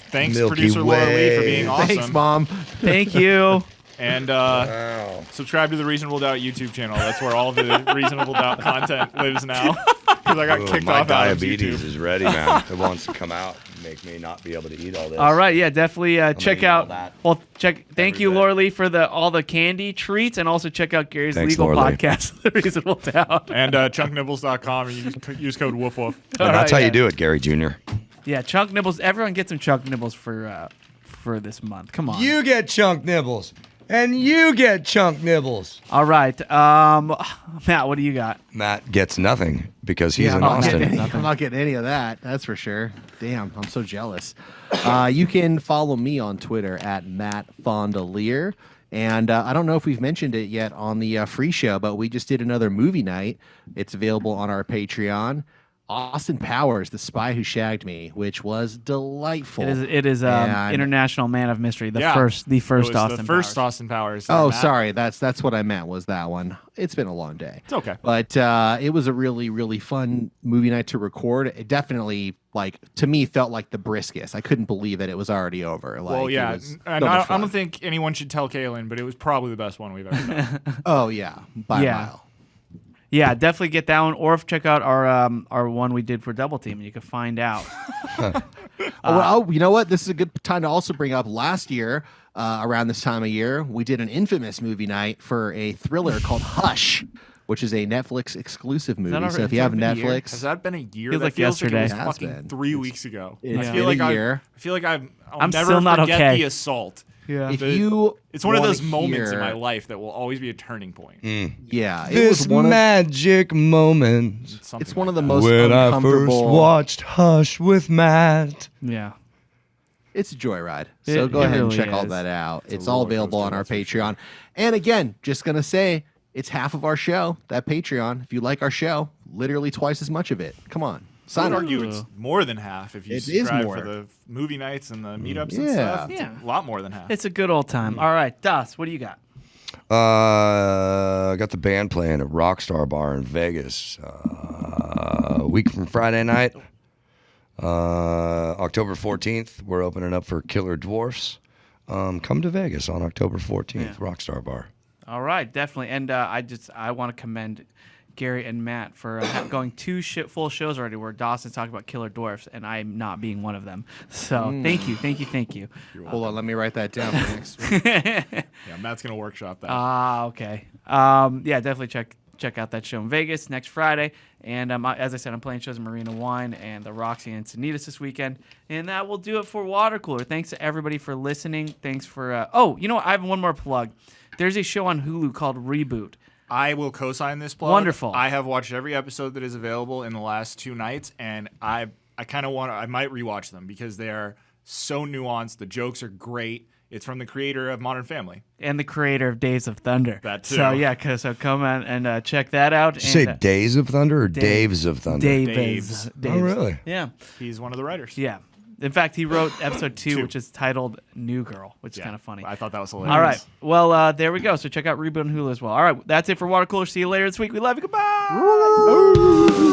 thanks Milky producer Laura Lee for being Way. awesome. Thanks, Mom. Thank you. And Wow. subscribe to the Reasonable Doubt YouTube channel. That's where all of the Reasonable Doubt content lives now. Because I got Ooh, kicked my off out of diabetes YouTube. is ready, man. It wants to come out and make me not be able to eat all this. All right, yeah, definitely check eat all out. that Well, check. Thank every you, day. Laura Lee, for all the candy treats, and also check out Gary's Thanks, legal Laura Lee. podcast, The Reasonable Doubt. And chunknibbles.com and use code Woof Woof. And that's how you do it, Gary Jr. Yeah, Chunk Nibbles. Everyone get some Chunk Nibbles for this month. Come on. You get chunk nibbles. And you get chunk nibbles. All right, Matt, what do you got? Matt gets nothing because he's Yeah, in I'm not Austin. getting I'm not getting any of that. That's for sure. Damn, I'm so jealous. You can follow me on Twitter at Matt Fondelier. And I don't know if we've mentioned it yet on the free show, but we just did another movie night. It's available on our Patreon. Austin Powers, The Spy Who Shagged Me, which was delightful. It is International Man of Mystery, the first Austin Powers. Oh, sorry, that's what I meant, was that one. It's been a long day. It's okay. But it was a really, really fun movie night to record. It definitely, to me, felt like the briskest. I couldn't believe it was already over. Well, yeah. And I don't think anyone should tell Kaylin, but it was probably the best one we've ever done. Oh, yeah. By a mile. Yeah, definitely get that one, or check out our one we did for Double Team, and you can find out. You know what? This is a good time to also bring up last year, around this time of year, we did an infamous movie night for a thriller called Hush, which is a Netflix exclusive movie. So if you have Netflix, has that been a year? Feels like yesterday. Like it was fucking 3 weeks ago. I feel like I'll never still not forget okay. the assault. Yeah. It's one of those moments in my life that will always be a turning point. Yeah, this magic moment. It's one of the most when uncomfortable. I first watched Hush with Matt. Yeah. It's a joyride. So go ahead and check all that out. It's all available on our Patreon. And again, just going to say, it's half of our show, that Patreon. If you like our show, literally twice as much of it. Come on. I would argue it's more than half if you subscribe for the movie nights and the meetups and stuff. It's a lot more than half. It's a good old time. All right, Das, what do you got? I got the band playing at Rockstar Bar in Vegas a week from Friday night. October 14th, we're opening up for Killer Dwarfs. Come to Vegas on October 14th, Rockstar Bar. All right, definitely. And I want to commend Gary and Matt for going 2 full shows already where Dawson's talking about Killer Dwarfs, and I'm not being one of them. So thank you. Hold on, let me write that down for next week. Yeah, Matt's going to workshop that. Okay. Definitely check out that show in Vegas next Friday. And as I said, I'm playing shows in Marina Wine and the Roxy and Sanitas this weekend. And that will do it for Watercooler. Thanks to everybody for listening. Thanks for... you know what? I have one more plug. There's a show on Hulu called Reboot. I will co-sign this plug. Wonderful. I have watched every episode that is available in the last 2 nights, and I kind of I might rewatch them because they are so nuanced. The jokes are great. It's from the creator of Modern Family. And the creator of Days of Thunder. That too. So come on and check that out. Did you say Days of Thunder or Daves of Thunder? Daves. Oh, really? Yeah. He's one of the writers. Yeah. In fact, he wrote episode 2, which is titled New Girl, which is kind of funny. I thought that was hilarious. All right. Well, there we go. So check out Reboot on Hulu as well. All right. That's it for Watercooler. See you later this week. We love you. Goodbye.